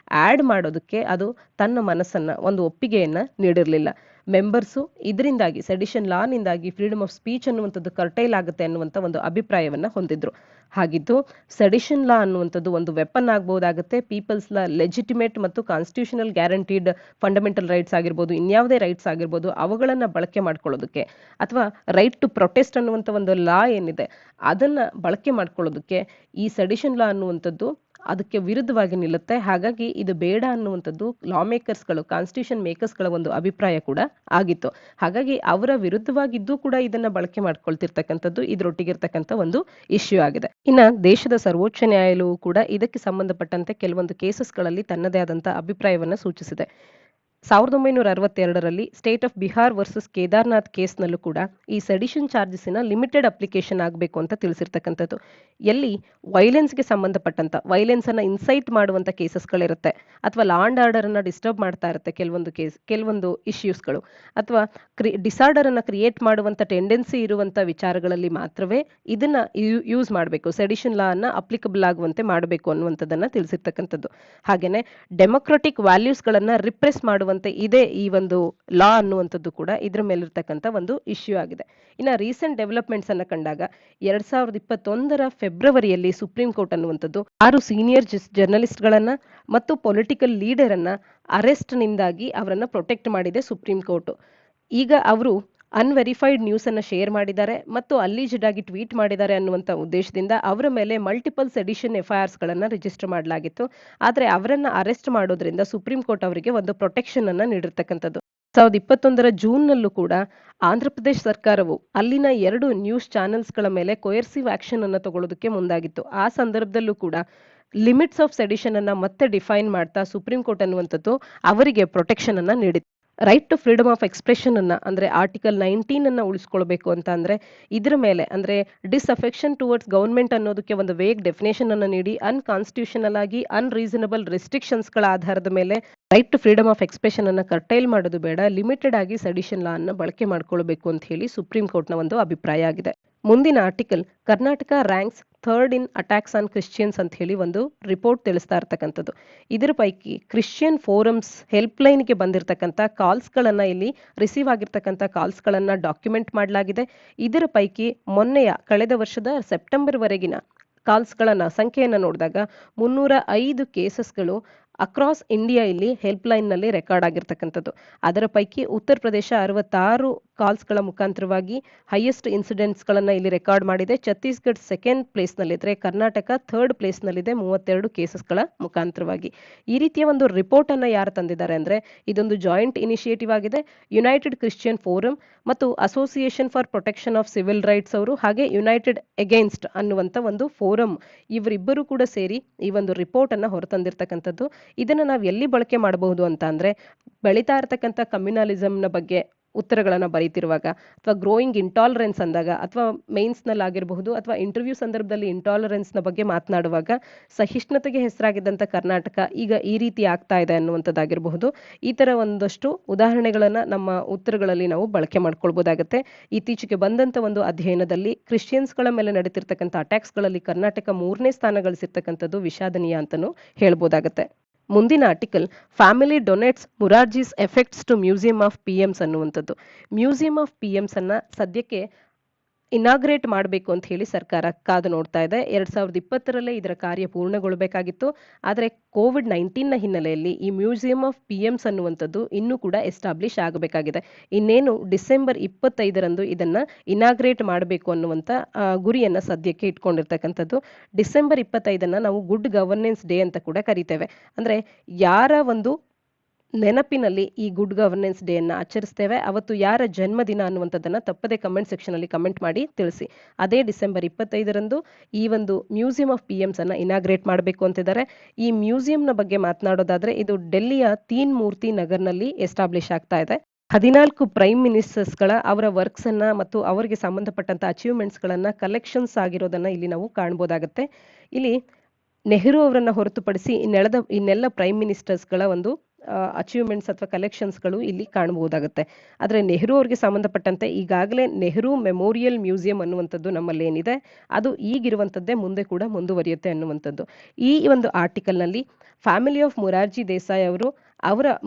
ಆಡ್ ಮಾಡೋದಕ್ಕೆ ಅದು ತನ್ನ ಮನಸ್ಸನ್ನ ಒಂದು ಒಪ್ಪಿಗೆಯನ್ನ ನೀಡಿರಲಿಲ್ಲ. ಮೆಂಬರ್ಸು ಇದರಿಂದಾಗಿ ಸೆಡಿಷನ್ ಲಾನಿಂದಾಗಿ ಫ್ರೀಡಮ್ ಆಫ್ ಸ್ಪೀಚ್ ಅನ್ನುವಂಥದ್ದು ಕರ್ಟೈಲ್ ಆಗುತ್ತೆ ಅನ್ನುವಂಥ ಒಂದು ಅಭಿಪ್ರಾಯವನ್ನ ಹೊಂದಿದ್ರು. ಹಾಗಿದ್ದು ಸೆಡಿಷನ್ ಲಾ ಅನ್ನುವಂಥದ್ದು ಒಂದು ವೆಪನ್ ಆಗ್ಬೋದಾಗುತ್ತೆ. ಪೀಪಲ್ಸ್ ಲಾ ಲೆಜಿಟಿಮೇಟ್ ಮತ್ತು ಕಾನ್ಸ್ಟಿಟ್ಯೂಷನಲ್ ಗ್ಯಾರಂಟೀಡ್ ಫಂಡಮೆಂಟಲ್ ರೈಟ್ಸ್ ಆಗಿರ್ಬೋದು, ಇನ್ಯಾವುದೇ ರೈಟ್ಸ್ ಆಗಿರ್ಬೋದು, ಅವುಗಳನ್ನ ಬಳಕೆ ಮಾಡ್ಕೊಳ್ಳೋದಕ್ಕೆ ಅಥವಾ ರೈಟ್ ಟು ಪ್ರೊಟೆಸ್ಟ್ ಅನ್ನುವಂಥ ಒಂದು ಲಾ ಏನಿದೆ ಅದನ್ನ ಬಳಕೆ ಮಾಡ್ಕೊಳ್ಳೋದಕ್ಕೆ ಈ ಸೆಡಿಷನ್ ಲಾ ಅನ್ನುವಂಥದ್ದು ಅದಕ್ಕೆ ವಿರುದ್ಧವಾಗಿ ನಿಲ್ಲುತ್ತೆ. ಹಾಗಾಗಿ ಇದು ಬೇಡ ಅನ್ನುವಂಥದ್ದು ಲಾ ಮೇಕರ್ಸ್ಗಳು, ಕಾನ್ಸ್ಟಿಟ್ಯೂಷನ್ ಮೇಕರ್ಸ್ಗಳ ಒಂದು ಅಭಿಪ್ರಾಯ ಕೂಡ ಆಗಿತ್ತು. ಹಾಗಾಗಿ ಅವರ ವಿರುದ್ಧವಾಗಿದ್ದು ಕೂಡ ಇದನ್ನ ಬಳಕೆ ಮಾಡ್ಕೊಳ್ತಿರ್ತಕ್ಕಂಥದ್ದು ಇದರೊಟ್ಟಿಗಿರ್ತಕ್ಕಂಥ ಒಂದು ಇಶ್ಯೂ ಆಗಿದೆ. ಇನ್ನ ದೇಶದ ಸರ್ವೋಚ್ಚ ನ್ಯಾಯಾಲಯವು ಕೂಡ ಇದಕ್ಕೆ ಸಂಬಂಧಪಟ್ಟಂತೆ ಕೆಲವೊಂದು ಕೇಸಸ್ಗಳಲ್ಲಿ ತನ್ನದೇ ಆದಂಥ ಅಭಿಪ್ರಾಯವನ್ನ ಸೂಚಿಸಿದೆ. 1962ರಲ್ಲಿ state of Bihar versus Kedarnath ಕೇಸ್ನಲ್ಲೂ ಕೂಡ ಈ ಸೆಡಿಷನ್ ಚಾರ್ಜಸ್ನ ಲಿಮಿಟೆಡ್ ಅಪ್ಲಿಕೇಶನ್ ಆಗಬೇಕು ಅಂತ ತಿಳಿಸಿರ್ತಕ್ಕಂಥದ್ದು. ಎಲ್ಲಿ ವೈಲೆನ್ಸ್ಗೆ ಸಂಬಂಧಪಟ್ಟಂತ ವೈಲೆನ್ಸ್ ಅನ್ನ ಇನ್ಸೈಟ್ ಮಾಡುವಂತ ಕೇಸಸ್ಗಳಿರುತ್ತೆ ಅಥವಾ ಲಾ ಅಂಡ್ ಆರ್ಡರ್ ಅನ್ನ ಡಿಸ್ಟರ್ಬ್ ಮಾಡ್ತಾ ಇರುತ್ತೆ ಕೆಲವೊಂದು ಇಶ್ಯೂಸ್ಗಳು ಅಥವಾ ಡಿಸಾರ್ಡರ್ ಅನ್ನ ಕ್ರಿಯೇಟ್ ಮಾಡುವಂತ ಟೆಂಡೆನ್ಸಿ ಇರುವಂತ ವಿಚಾರಗಳಲ್ಲಿ ಮಾತ್ರವೇ ಇದನ್ನ ಯೂಸ್ ಮಾಡಬೇಕು, ಸೆಡಿಷನ್ ಲಾ ಅನ್ನ ಅಪ್ಲಿಕಬಲ್ ಆಗುವಂತೆ ಮಾಡಬೇಕು ಅನ್ನುವಂಥದ್ದನ್ನ ತಿಳಿಸಿರ್ತಕ್ಕಂಥದ್ದು. ಹಾಗೇನೆ ಡೆಮೊಕ್ರೆಟಿಕ್ ವ್ಯಾಲ್ಯೂಸ್ಗಳನ್ನ ರಿಪ್ರೆಸ್ ಮಾಡುವಂತೆ ಇದೆ ಈ ಒಂದು ಲಾ ಅನ್ನುವಂಥದ್ದು ಕೂಡ ಇದ್ರ ಮೇಲಿರ್ತಕ್ಕಂಥ ಒಂದು ಇಶ್ಯೂ ಆಗಿದೆ. ಇನ್ನ ರೀಸೆಂಟ್ ಡೆವಲಪ್ಮೆಂಟ್ಸ್ ಅನ್ನ ಕಂಡಾಗ 2021ರ ಫೆಬ್ರವರಿಯಲ್ಲಿ ಸುಪ್ರೀಂ ಕೋರ್ಟ್ ಅನ್ನುವಂಥದ್ದು 6 ಸೀನಿಯರ್ ಜರ್ನಲಿಸ್ಟ್ಗಳನ್ನ ಮತ್ತು ಪೊಲಿಟಿಕಲ್ ಲೀಡರ್ ಅನ್ನ ಅರೆಸ್ಟ್ ನಿಂದಾಗಿ ಅವರನ್ನ ಪ್ರೊಟೆಕ್ಟ್ ಮಾಡಿದೆ ಸುಪ್ರೀಂ ಕೋರ್ಟ್. ಈಗ ಅವರು ಅನ್ವೆರಿಫೈಡ್ ನ್ಯೂಸ್ ಅನ್ನ ಶೇರ್ ಮಾಡಿದ್ದಾರೆ ಮತ್ತು ಅಲ್ಲಿಜ್ಡ್ ಆಗಿ ಟ್ವೀಟ್ ಮಾಡಿದ್ದಾರೆ ಅನ್ನುವಂಥ ಉದ್ದೇಶದಿಂದ ಅವರ ಮೇಲೆ ಮಲ್ಟಿಪಲ್ ಸೆಡಿಷನ್ ಎಫ್ಐಆರ್ಸ್ ಗಳನ್ನ ರಿಜಿಸ್ಟರ್ ಮಾಡಲಾಗಿತ್ತು. ಆದ್ರೆ ಅವರನ್ನ ಅರೆಸ್ಟ್ ಮಾಡೋದ್ರಿಂದ ಸುಪ್ರೀಂ ಕೋರ್ಟ್ ಅವರಿಗೆ ಒಂದು ಪ್ರೊಟೆಕ್ಷನ್ ಅನ್ನ ನೀಡಿರ್ತಕ್ಕಂಥದ್ದು. 2021ರ ಜೂನ್ನಲ್ಲೂ ಕೂಡ ಆಂಧ್ರ ಪ್ರದೇಶ ಸರ್ಕಾರವು ಅಲ್ಲಿನ 2 ನ್ಯೂಸ್ ಚಾನೆಲ್ಸ್ಗಳ ಮೇಲೆ ಕೊಯರ್ಸಿವ್ ಆಕ್ಷನ್ ಅನ್ನ ತಗೊಳ್ಳೋದಕ್ಕೆ ಮುಂದಾಗಿತ್ತು. ಆ ಸಂದರ್ಭದಲ್ಲೂ ಕೂಡ ಲಿಮಿಟ್ಸ್ ಆಫ್ ಸೆಡಿಷನ್ ಅನ್ನ ಮತ್ತೆ ಡಿಫೈನ್ ಮಾಡ್ತಾ ಸುಪ್ರೀಂ ಕೋರ್ಟ್ ಅನ್ನುವಂಥದ್ದು ಅವರಿಗೆ ಪ್ರೊಟೆಕ್ಷನ್ ಅನ್ನ ನೀಡಿತ್ತು. Right to freedom of expression ಅನ್ನ ಅಂದ್ರೆ ಆರ್ಟಿಕಲ್ 19 ಅನ್ನ ಉಳಿಸ್ಕೊಳ್ಬೇಕು ಅಂತ ಅಂದ್ರೆ ಇದ್ರ ಮೇಲೆ ಅಂದ್ರೆ ಡಿಸ್ಅಫೆಕ್ಷನ್ ಟುವರ್ಡ್ಸ್ ಗವರ್ಮೆಂಟ್ ಅನ್ನೋದಕ್ಕೆ ಒಂದು ವೇಗ್ ಡೆಫಿನೇಷನ್ ಅನ್ನ ನೀಡಿ ಅನ್ಕಾನ್ಸ್ಟಿಟ್ಯೂಷನಲ್ ಆಗಿ ಅನ್ರೀಸನಬಲ್ ರೆಸ್ಟ್ರಿಕ್ಷನ್ಸ್ ಗಳ ಆಧಾರದ ಮೇಲೆ right to freedom of expression ಅನ್ನ ಕರ್ಟೈಲ್ ಮಾಡೋದು ಬೇಡ, ಲಿಮಿಟೆಡ್ ಆಗಿ ಸೆಡಿಷನ್ ಲಾ ಅನ್ನ ಬಳಕೆ ಮಾಡ್ಕೊಳ್ಬೇಕು ಅಂತ ಹೇಳಿ ಸುಪ್ರೀಂ ಕೋರ್ಟ್ನ ಒಂದು ಅಭಿಪ್ರಾಯ ಆಗಿದೆ. ಮುಂದಿನ article Karnataka ranks 3rd in attacks on Christians ಅಂತ ಹೇಳಿ ಒಂದು ರಿಪೋರ್ಟ್ ತಿಳಿಸ್ತಾ ಇರ್ತಕ್ಕಂಥದ್ದು. ಇದರ ಪೈಕಿ ಕ್ರಿಶ್ಚಿಯನ್ ಫೋರಮ್ಸ್ ಹೆಲ್ಪ್ ಲೈನ್ಗೆ ಬಂದಿರತಕ್ಕಂಥ ಕಾಲ್ಸ್ಗಳನ್ನ ಇಲ್ಲಿ ರಿಸೀವ್ ಆಗಿರ್ತಕ್ಕಂಥ ಕಾಲ್ಸ್ಗಳನ್ನ ಡಾಕ್ಯುಮೆಂಟ್ ಮಾಡಲಾಗಿದೆ. ಇದರ ಪೈಕಿ ಕಳೆದ ವರ್ಷದ ಸೆಪ್ಟೆಂಬರ್ ವರೆಗಿನ ಕಾಲ್ಸ್ಗಳನ್ನ ಸಂಖ್ಯೆಯನ್ನು ನೋಡಿದಾಗ 305 ಕೇಸಸ್ಗಳು ಅಕ್ರಾಸ್ ಇಂಡಿಯಾ ಇಲ್ಲಿ ಹೆಲ್ಪ್ ಲೈನ್ ನಲ್ಲಿ ರೆಕಾರ್ಡ್ ಆಗಿರ್ತಕ್ಕಂಥದ್ದು. ಅದರ ಪೈಕಿ ಉತ್ತರ ಪ್ರದೇಶ 66 ಕಾಲ್ಸ್ಗಳ ಮುಖಾಂತರವಾಗಿ ಹೈಯೆಸ್ಟ್ ಇನ್ಸಿಡೆಂಟ್ಸ್ ಗಳನ್ನ ಇಲ್ಲಿ ರೆಕಾರ್ಡ್ ಮಾಡಿದೆ. ಛತ್ತೀಸ್ಗಢ 2nd ಪ್ಲೇಸ್ ನಲ್ಲಿದ್ರೆ, ಕರ್ನಾಟಕ 3rd ಪ್ಲೇಸ್ ನಲ್ಲಿದೆ 32 ಕೇಸಸ್ಗಳ ಮುಖಾಂತರವಾಗಿ. ಈ ರೀತಿಯ ಒಂದು ರಿಪೋರ್ಟ್ ಅನ್ನ ಯಾರು ತಂದಿದ್ದಾರೆ ಅಂದ್ರೆ ಇದೊಂದು ಜಾಯಿಂಟ್ ಇನಿಷಿಯೇಟಿವ್ ಆಗಿದೆ. ಯುನೈಟೆಡ್ ಕ್ರಿಶ್ಚಿಯನ್ ಫೋರಂ ಮತ್ತು association for protection of civil rights ಅವರು ಹಾಗೆ ಯುನೈಟೆಡ್ ಅಗೇನ್ಸ್ಟ್ ಅನ್ನುವಂತ ಒಂದು ಫೋರಂ ಇವರಿಬ್ಬರು ಕೂಡ ಸೇರಿ ಈ ಒಂದು ರಿಪೋರ್ಟ್ ಅನ್ನ ಹೊರತಂದಿರ್ತಕ್ಕಂಥದ್ದು. ಇದನ್ನ ನಾವು ಎಲ್ಲಿ ಬಳಕೆ ಮಾಡಬಹುದು ಅಂತ ಅಂದ್ರೆ ಬೆಳೀತಾ ಇರತಕ್ಕಂಥ ಕಮ್ಯುನಲಿಸಂನ ಬಗ್ಗೆ ಉತ್ತರಗಳನ್ನು ಬರೀತಿರುವಾಗ ಅಥವಾ ಗ್ರೋಯಿಂಗ್ ಇಂಟಾಲರೆನ್ಸ್ ಅಂದಾಗ ಅಥವಾ ಮೇನ್ಸ್ನಲ್ಲಿ ಆಗಿರಬಹುದು ಅಥವಾ ಇಂಟರ್ವ್ಯೂ ಸಂದರ್ಭದಲ್ಲಿ ಇಂಟಾಲರೆನ್ಸ್ನ ಬಗ್ಗೆ ಮಾತನಾಡುವಾಗ ಸಹಿಷ್ಣುತೆಗೆ ಹೆಸರಾಗಿದ್ದಂಥ ಕರ್ನಾಟಕ ಈಗ ಈ ರೀತಿ ಆಗ್ತಾ ಇದೆ ಅನ್ನುವಂಥದ್ದಾಗಿರಬಹುದು. ಈ ಥರ ಒಂದಷ್ಟು ಉದಾಹರಣೆಗಳನ್ನು ನಮ್ಮ ಉತ್ತರಗಳಲ್ಲಿ ನಾವು ಬಳಕೆ ಮಾಡ್ಕೊಳ್ಬೋದಾಗತ್ತೆ. ಇತ್ತೀಚೆಗೆ ಬಂದಂಥ ಒಂದು ಅಧ್ಯಯನದಲ್ಲಿ ಕ್ರಿಶ್ಚಿಯನ್ಸ್ಗಳ ಮೇಲೆ ನಡೀತಿರ್ತಕ್ಕಂಥ ಅಟ್ಯಾಕ್ಸ್ಗಳಲ್ಲಿ ಕರ್ನಾಟಕ 3ನೇ ಸ್ಥಾನ ಗಳಿಸಿರ್ತಕ್ಕಂಥದ್ದು ವಿಷಾದನೀಯ ಅಂತಲೂ ಹೇಳ್ಬೋದಾಗತ್ತೆ. ಮುಂದಿನ article family donates Morarji's effects to museum of PMs ಅನ್ನುವಂಥದ್ದು. ಮ್ಯೂಸಿಯಂ ಆಫ್ ಪಿಎಮ್ಸ್ ಅನ್ನ ಸದ್ಯಕ್ಕೆ ಇನಾಗ್ರೇಟ್ ಮಾಡಬೇಕು ಅಂತ ಹೇಳಿ ಸರ್ಕಾರ ಕಾದು ನೋಡ್ತಾ ಇದೆ. 2020ರಲ್ಲೇ ಇದರ ಕಾರ್ಯ ಪೂರ್ಣಗೊಳ್ಳಬೇಕಾಗಿತ್ತು. ಆದರೆ ಕೋವಿಡ್-19ನ ಹಿನ್ನೆಲೆಯಲ್ಲಿ ಈ ಮ್ಯೂಸಿಯಂ ಆಫ್ ಪಿಎಮ್ಸ್ ಅನ್ನುವಂಥದ್ದು ಇನ್ನೂ ಕೂಡ ಎಸ್ಟಾಬ್ಲಿಷ್ ಆಗಬೇಕಾಗಿದೆ. ಇನ್ನೇನು ಡಿಸೆಂಬರ್ 25ರಂದು ಇದನ್ನ ಇನಾಗ್ರೇಟ್ ಮಾಡಬೇಕು ಅನ್ನುವಂಥ ಗುರಿಯನ್ನ ಸದ್ಯಕ್ಕೆ ಇಟ್ಕೊಂಡಿರ್ತಕ್ಕಂಥದ್ದು. ಡಿಸೆಂಬರ್ 25ನ್ನ ನಾವು ಗುಡ್ ಗವರ್ನೆನ್ಸ್ ಡೇ ಅಂತ ಕೂಡ ಕರಿತೇವೆ. ಅಂದ್ರೆ ಯಾರ ಒಂದು ನೆನಪಿನಲ್ಲಿ ಈ ಗುಡ್ ಗವರ್ನೆನ್ಸ್ ಡೇ ಅನ್ನ ಆಚರಿಸ್ತೇವೆ, ಅವತ್ತು ಯಾರ ಜನ್ಮದಿನ ಅನ್ನುವಂಥದ್ದನ್ನ ತಪ್ಪದೆ ಕಮೆಂಟ್ ಸೆಕ್ಷನ್ ಅಲ್ಲಿ ಕಮೆಂಟ್ ಮಾಡಿ ತಿಳಿಸಿ. ಅದೇ ಡಿಸೆಂಬರ್ 25ರಂದು ಈ ಒಂದು ಮ್ಯೂಸಿಯಂ ಆಫ್ ಪಿಎಮ್ಸ್ ಅನ್ನ ಇನಾಗ್ರೇಟ್ ಮಾಡಬೇಕು ಅಂತಿದ್ದಾರೆ. ಈ ಮ್ಯೂಸಿಯಂನ ಬಗ್ಗೆ ಮಾತನಾಡೋದಾದ್ರೆ ಇದು ಡೆಲ್ಲಿಯ ತೀನ್ ಮೂರ್ತಿ ನಗರ್ನಲ್ಲಿ ಎಸ್ಟಾಬ್ಲಿಷ್ ಆಗ್ತಾ ಇದೆ. 14 ಪ್ರೈಮ್ ಮಿನಿಸ್ಟರ್ಸ್ಗಳ ಅವರ ವರ್ಕ್ಸ್ ಅನ್ನ ಮತ್ತು ಅವರಿಗೆ ಸಂಬಂಧಪಟ್ಟಂತ ಅಚೀವ್ಮೆಂಟ್ಸ್ ಗಳನ್ನ ಕಲೆಕ್ಷನ್ಸ್ ಆಗಿರೋದನ್ನ ಇಲ್ಲಿ ನಾವು ಕಾಣಬಹುದಾಗುತ್ತೆ. ಇಲ್ಲಿ ನೆಹರು ಅವರನ್ನ ಹೊರತುಪಡಿಸಿ ಇನ್ನೆಲ್ಲ ಪ್ರೈಮ್ ಮಿನಿಸ್ಟರ್ಸ್ಗಳ ಒಂದು ಅಚೀವ್ಮೆಂಟ್ಸ್ ಅಥವಾ ಕಲೆಕ್ಷನ್ಸ್ಗಳು ಇಲ್ಲಿ ಕಾಣಬಹುದಾಗುತ್ತೆ. ಆದರೆ ನೆಹರು ಅವರಿಗೆ ಸಂಬಂಧಪಟ್ಟಂತೆ ಈಗಾಗಲೇ ನೆಹರು ಮೆಮೋರಿಯಲ್ ಮ್ಯೂಸಿಯಂ ಅನ್ನುವಂಥದ್ದು ನಮ್ಮಲ್ಲಿ ಏನಿದೆ ಅದು ಈಗಿರುವಂಥದ್ದೇ ಮುಂದೆ ಕೂಡ ಮುಂದುವರಿಯುತ್ತೆ ಅನ್ನುವಂಥದ್ದು. ಈ ಒಂದು ಆರ್ಟಿಕಲ್ನಲ್ಲಿ ಫ್ಯಾಮಿಲಿ ಆಫ್ ಮುರಾರ್ಜಿ ದೇಸಾಯಿ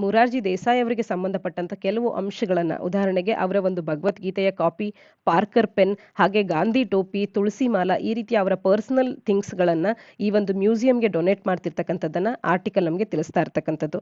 ಮುರಾರ್ಜಿ ದೇಸಾಯಿ ಅವರಿಗೆ ಸಂಬಂಧಪಟ್ಟಂತ ಕೆಲವು ಅಂಶಗಳನ್ನ, ಉದಾಹರಣೆಗೆ ಅವರ ಒಂದು ಭಗವದ್ಗೀತೆಯ ಕಾಪಿ, ಪಾರ್ಕರ್ ಪೆನ್, ಹಾಗೆ ಗಾಂಧಿ ಟೋಪಿ, ತುಳಸಿ ಮಾಲಾ, ಈ ರೀತಿಯ ಅವರ ಪರ್ಸನಲ್ ಥಿಂಗ್ಸ್ ಗಳನ್ನ ಈ ಒಂದು ಮ್ಯೂಸಿಯಂಗೆ ಡೊನೇಟ್ ಮಾಡ್ತಿರ್ತಕ್ಕಂಥದ್ದನ್ನ ಆರ್ಟಿಕಲ್ ನಮಗೆ ತಿಳಿಸ್ತಾ ಇರ್ತಕ್ಕಂಥದ್ದು.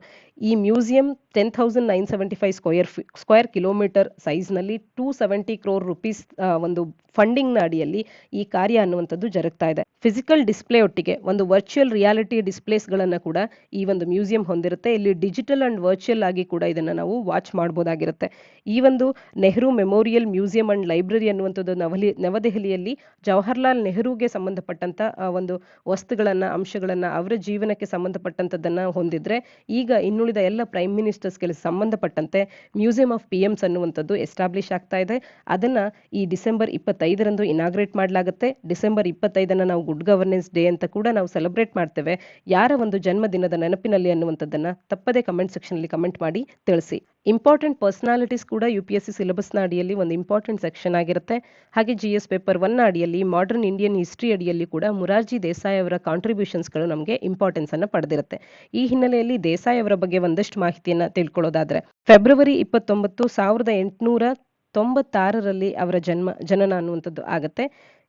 ಈ ಮ್ಯೂಸಿಯಂ 10,975 ಸ್ಕ್ವೇರ್ ಕಿಲೋಮೀಟರ್ ಸೈಜ್ ನಲ್ಲಿ 270 crore rupees ಒಂದು ಫಂಡಿಂಗ್ ನ ಅಡಿಯಲ್ಲಿ ಈ ಕಾರ್ಯ ಅನ್ನುವಂಥದ್ದು ಜರುಗ್ತಾ ಇದೆ. ಫಿಸಿಕಲ್ ಡಿಸ್ಪ್ಲೇ ಒಟ್ಟಿಗೆ ಒಂದು ವರ್ಚುವಲ್ ರಿಯಾಲಿಟಿ ಡಿಸ್ಪ್ಲೇಸ್ ಗಳನ್ನ ಕೂಡ ಈ ಒಂದು ಮ್ಯೂಸಿಯಂ ಹೊಂದಿರುತ್ತೆ. ಇಲ್ಲಿ ಡಿಜಿಟಲ್ ಅಂಡ್ ವರ್ಚುವಲ್ ಆಗಿ ಕೂಡ ಇದನ್ನ ನಾವು ವಾಚ್ ಮಾಡಬಹುದಾಗಿರುತ್ತೆ. ಈ ಒಂದು Nehru memorial museum and library ಅನ್ನುವಂಥದ್ದು ನವದೆಹಲಿಯಲ್ಲಿ ಜವಾಹರ್ಲಾಲ್ ನೆಹರುಗೆ ಸಂಬಂಧಪಟ್ಟಂತ ಒಂದು ವಸ್ತುಗಳನ್ನ, ಅಂಶಗಳನ್ನ, ಅವರ ಜೀವನಕ್ಕೆ ಸಂಬಂಧಪಟ್ಟಂತದ್ದನ್ನ ಹೊಂದಿದ್ರೆ, ಈಗ ಇನ್ನುಳಿದ ಎಲ್ಲ ಪ್ರೈಮ್ ಮಿನಿಸ್ಟರ್ಸ್ಗೆ ಸಂಬಂಧಪಟ್ಟಂತೆ ಮ್ಯೂಸಿಯಂ ಆಫ್ ಪಿಎಮ್ಸ್ ಅನ್ನುವಂಥದ್ದು ಎಸ್ಟಾಬ್ಲಿಷ್ ಆಗ್ತಾ ಇದೆ. ಅದನ್ನ ಈ ಡಿಸೆಂಬರ್ 25ರಂದು ಇನಾಗ್ರೇಟ್ ಮಾಡಲಾಗುತ್ತೆ. ಡಿಸೆಂಬರ್ 25ನ್ನ ನಾವು ಗುಡ್ ಗವರ್ನೆನ್ಸ್ ಡೇ ಅಂತ ಕೂಡ ನಾವು ಸೆಲೆಬ್ರೇಟ್ ಮಾಡ್ತೇವೆ. ಯಾರ ಒಂದು ಜನ್ಮದಿನದ ನೆನಪಿನಲ್ಲಿ ಅನ್ನುವಂಥದ್ದನ್ನ ತಪ್ಪದೆ ಕಮೆಂಟ್ ಸೆಕ್ಷನ್ ಅಲ್ಲಿ ಕಮೆಂಟ್ ಮಾಡಿ ತಿಳಿಸಿ. ಇಂಪಾರ್ಟೆಂಟ್ ಪರ್ಸನಾಲಿಟೀಸ್ ಕೂಡ UPSC ಸಿಲೆಬಸ್ನ ಅಡಿಯಲ್ಲಿ ಒಂದು ಇಂಪಾರ್ಟೆಂಟ್ ಸೆಕ್ಷನ್ ಆಗಿರುತ್ತೆ. ಹಾಗೆ GS ಪೇಪರ್ 1ನ ಅಡಿಯಲ್ಲಿ ಮಾಡರ್ನ್ ಇಂಡಿಯನ್ ಹಿಸ್ಟ್ರಿ ಅಡಿಯಲ್ಲಿ ಕೂಡ ಮುರಾರ್ಜಿ ದೇಸಾಯಿ ಅವರ ಕಾಂಟ್ರಿಬ್ಯೂಷನ್ಸ್ಗಳು ನಮಗೆ ಇಂಪಾರ್ಟೆನ್ಸ್ ಅನ್ನ ಪಡೆದಿರುತ್ತೆ. ಈ ಹಿನ್ನೆಲೆಯಲ್ಲಿ ದೇಸಾಯಿ ಅವರ ಬಗ್ಗೆ ಒಂದಷ್ಟು ಮಾಹಿತಿಯನ್ನ ತಿಳ್ಕೊಳ್ಳೋದಾದ್ರೆ, ಫೆಬ್ರವರಿ 29, 1896ರಲ್ಲಿ ಅವರ ಜನನ ಅನ್ನುವಂಥದ್ದು ಆಗತ್ತೆ.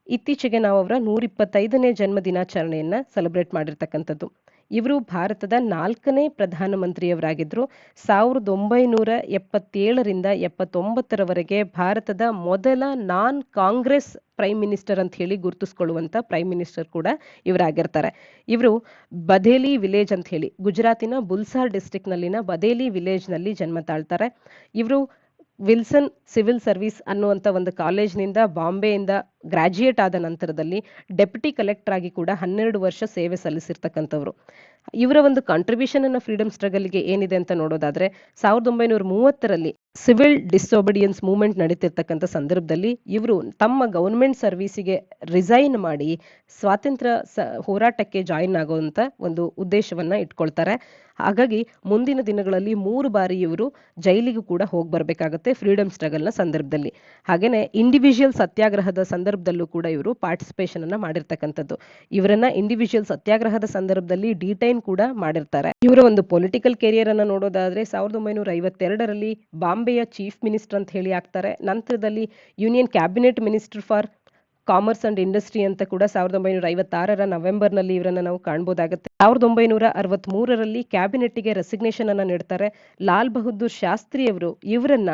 ಇತ್ತೀಚೆಗೆ ನಾವು ಅವರ 125ನೇ ಜನ್ಮ ದಿನಾಚರಣೆಯನ್ನ ಸೆಲೆಬ್ರೇಟ್ ಮಾಡಿರ್ತಕ್ಕಂಥದ್ದು. ಇವರು ಭಾರತದ 4ನೇ ಪ್ರಧಾನಮಂತ್ರಿಯವರಾಗಿದ್ರು. 1977ರಿಂದ 79ರವರೆಗೆ ಭಾರತದ ಮೊದಲ ನಾನ್ ಕಾಂಗ್ರೆಸ್ ಪ್ರೈಮ್ ಮಿನಿಸ್ಟರ್ ಅಂತ ಹೇಳಿ ಗುರುತಿಸ್ಕೊಳ್ಳುವಂತ ಪ್ರೈಮ್ ಮಿನಿಸ್ಟರ್ ಕೂಡ ಇವರಾಗಿರ್ತಾರೆ. ಇವರು ಬದೇಲಿ ವಿಲೇಜ್ ಅಂತ ಹೇಳಿ ಗುಜರಾತಿನ ಬುಲ್ಸಾರ್ ಡಿಸ್ಟ್ರಿಕ್ಟ್ ನಲ್ಲಿನ ಬದೇಲಿ ವಿಲೇಜ್ ನಲ್ಲಿ ಜನ್ಮ ತಾಳ್ತಾರೆ. ಇವರು ವಿಲ್ಸನ್ ಸಿವಿಲ್ ಸರ್ವಿಸ್ ಅನ್ನುವಂಥ ಒಂದು ಕಾಲೇಜ್ನಿಂದ ಬಾಂಬೆಯಿಂದ ಗ್ರಾಜ್ಯುಯೇಟ್ ಆದ ನಂತರದಲ್ಲಿ ಡೆಪ್ಯೂಟಿ ಕಲೆಕ್ಟರ್ ಆಗಿ ಕೂಡ 12 ವರ್ಷ ಸೇವೆ ಸಲ್ಲಿಸಿರ್ತಕ್ಕಂಥವ್ರು. ಇವರ ಒಂದು ಕಾಂಟ್ರಿಬ್ಯೂಷನ್ ಅನ್ನ ಫ್ರೀಡಮ್ ಸ್ಟ್ರಗಲ್ಗೆ ಏನಿದೆ ಅಂತ ನೋಡೋದಾದ್ರೆ, 1930ರಲ್ಲಿ ಸಿವಿಲ್ ಡಿಸೊಬಿಡಿಯನ್ಸ್ ಮೂವ್ಮೆಂಟ್ ನಡೀತಿರ್ತಕ್ಕಂಥ ಸಂದರ್ಭದಲ್ಲಿ ಇವರು ತಮ್ಮ ಗವರ್ಮೆಂಟ್ ಸರ್ವಿಸಿಗೆ ರಿಸೈನ್ ಮಾಡಿ ಸ್ವಾತಂತ್ರ್ಯ ಹೋರಾಟಕ್ಕೆ ಜಾಯಿನ್ ಆಗುವಂತ ಒಂದು ಉದ್ದೇಶವನ್ನ ಇಟ್ಕೊಳ್ತಾರೆ. ಹಾಗಾಗಿ ಮುಂದಿನ ದಿನಗಳಲ್ಲಿ 3 ಬಾರಿ ಇವರು ಜೈಲಿಗೂ ಕೂಡ ಹೋಗಿ ಬರ್ಬೇಕಾಗುತ್ತೆ ಫ್ರೀಡಮ್ ಸ್ಟ್ರಗಲ್ನ ಸಂದರ್ಭದಲ್ಲಿ. ಹಾಗೇನೆ ಇಂಡಿವಿಜುವಲ್ ಸತ್ಯಾಗ್ರಹದ ಸಂದರ್ಭದಲ್ಲೂ ಕೂಡ ಇವರು ಪಾರ್ಟಿಸಿಪೇಷನ್ ಅನ್ನ ಮಾಡಿರ್ತಕ್ಕಂಥದ್ದು. ಇವರನ್ನ ಇಂಡಿವಿಜುವಲ್ ಸತ್ಯಾಗ್ರಹದ ಸಂದರ್ಭದಲ್ಲಿ ಡಿಟೈನ್ ಕೂಡ ಮಾಡಿರ್ತಾರೆ. ಇವರ ಒಂದು ಪೊಲಿಟಿಕಲ್ ಕೆರಿಯರ್ ಅನ್ನ ನೋಡೋದಾದ್ರೆ 1952ರಲ್ಲಿ ಬಾಂಬೆಯ ಚೀಫ್ ಮಿನಿಸ್ಟರ್ ಅಂತ ಹೇಳಿ ಆಗ್ತಾರೆ. ನಂತರದಲ್ಲಿ union cabinet minister for commerce and industry ಅಂತ ಕೂಡ 1956ರ ನವೆಂಬರ್ನಲ್ಲಿ ಇವರನ್ನ ನಾವು ಕಾಣಬಹುದಾಗುತ್ತೆ. 1963ರಲ್ಲಿ ಕ್ಯಾಬಿನೆಟ್ಗೆ ರೆಸಿಗ್ನೇಷನ್ ಅನ್ನ ನೀಡ್ತಾರೆ. ಲಾಲ್ ಬಹದ್ದೂರ್ ಶಾಸ್ತ್ರಿ ಅವರು ಇವರನ್ನ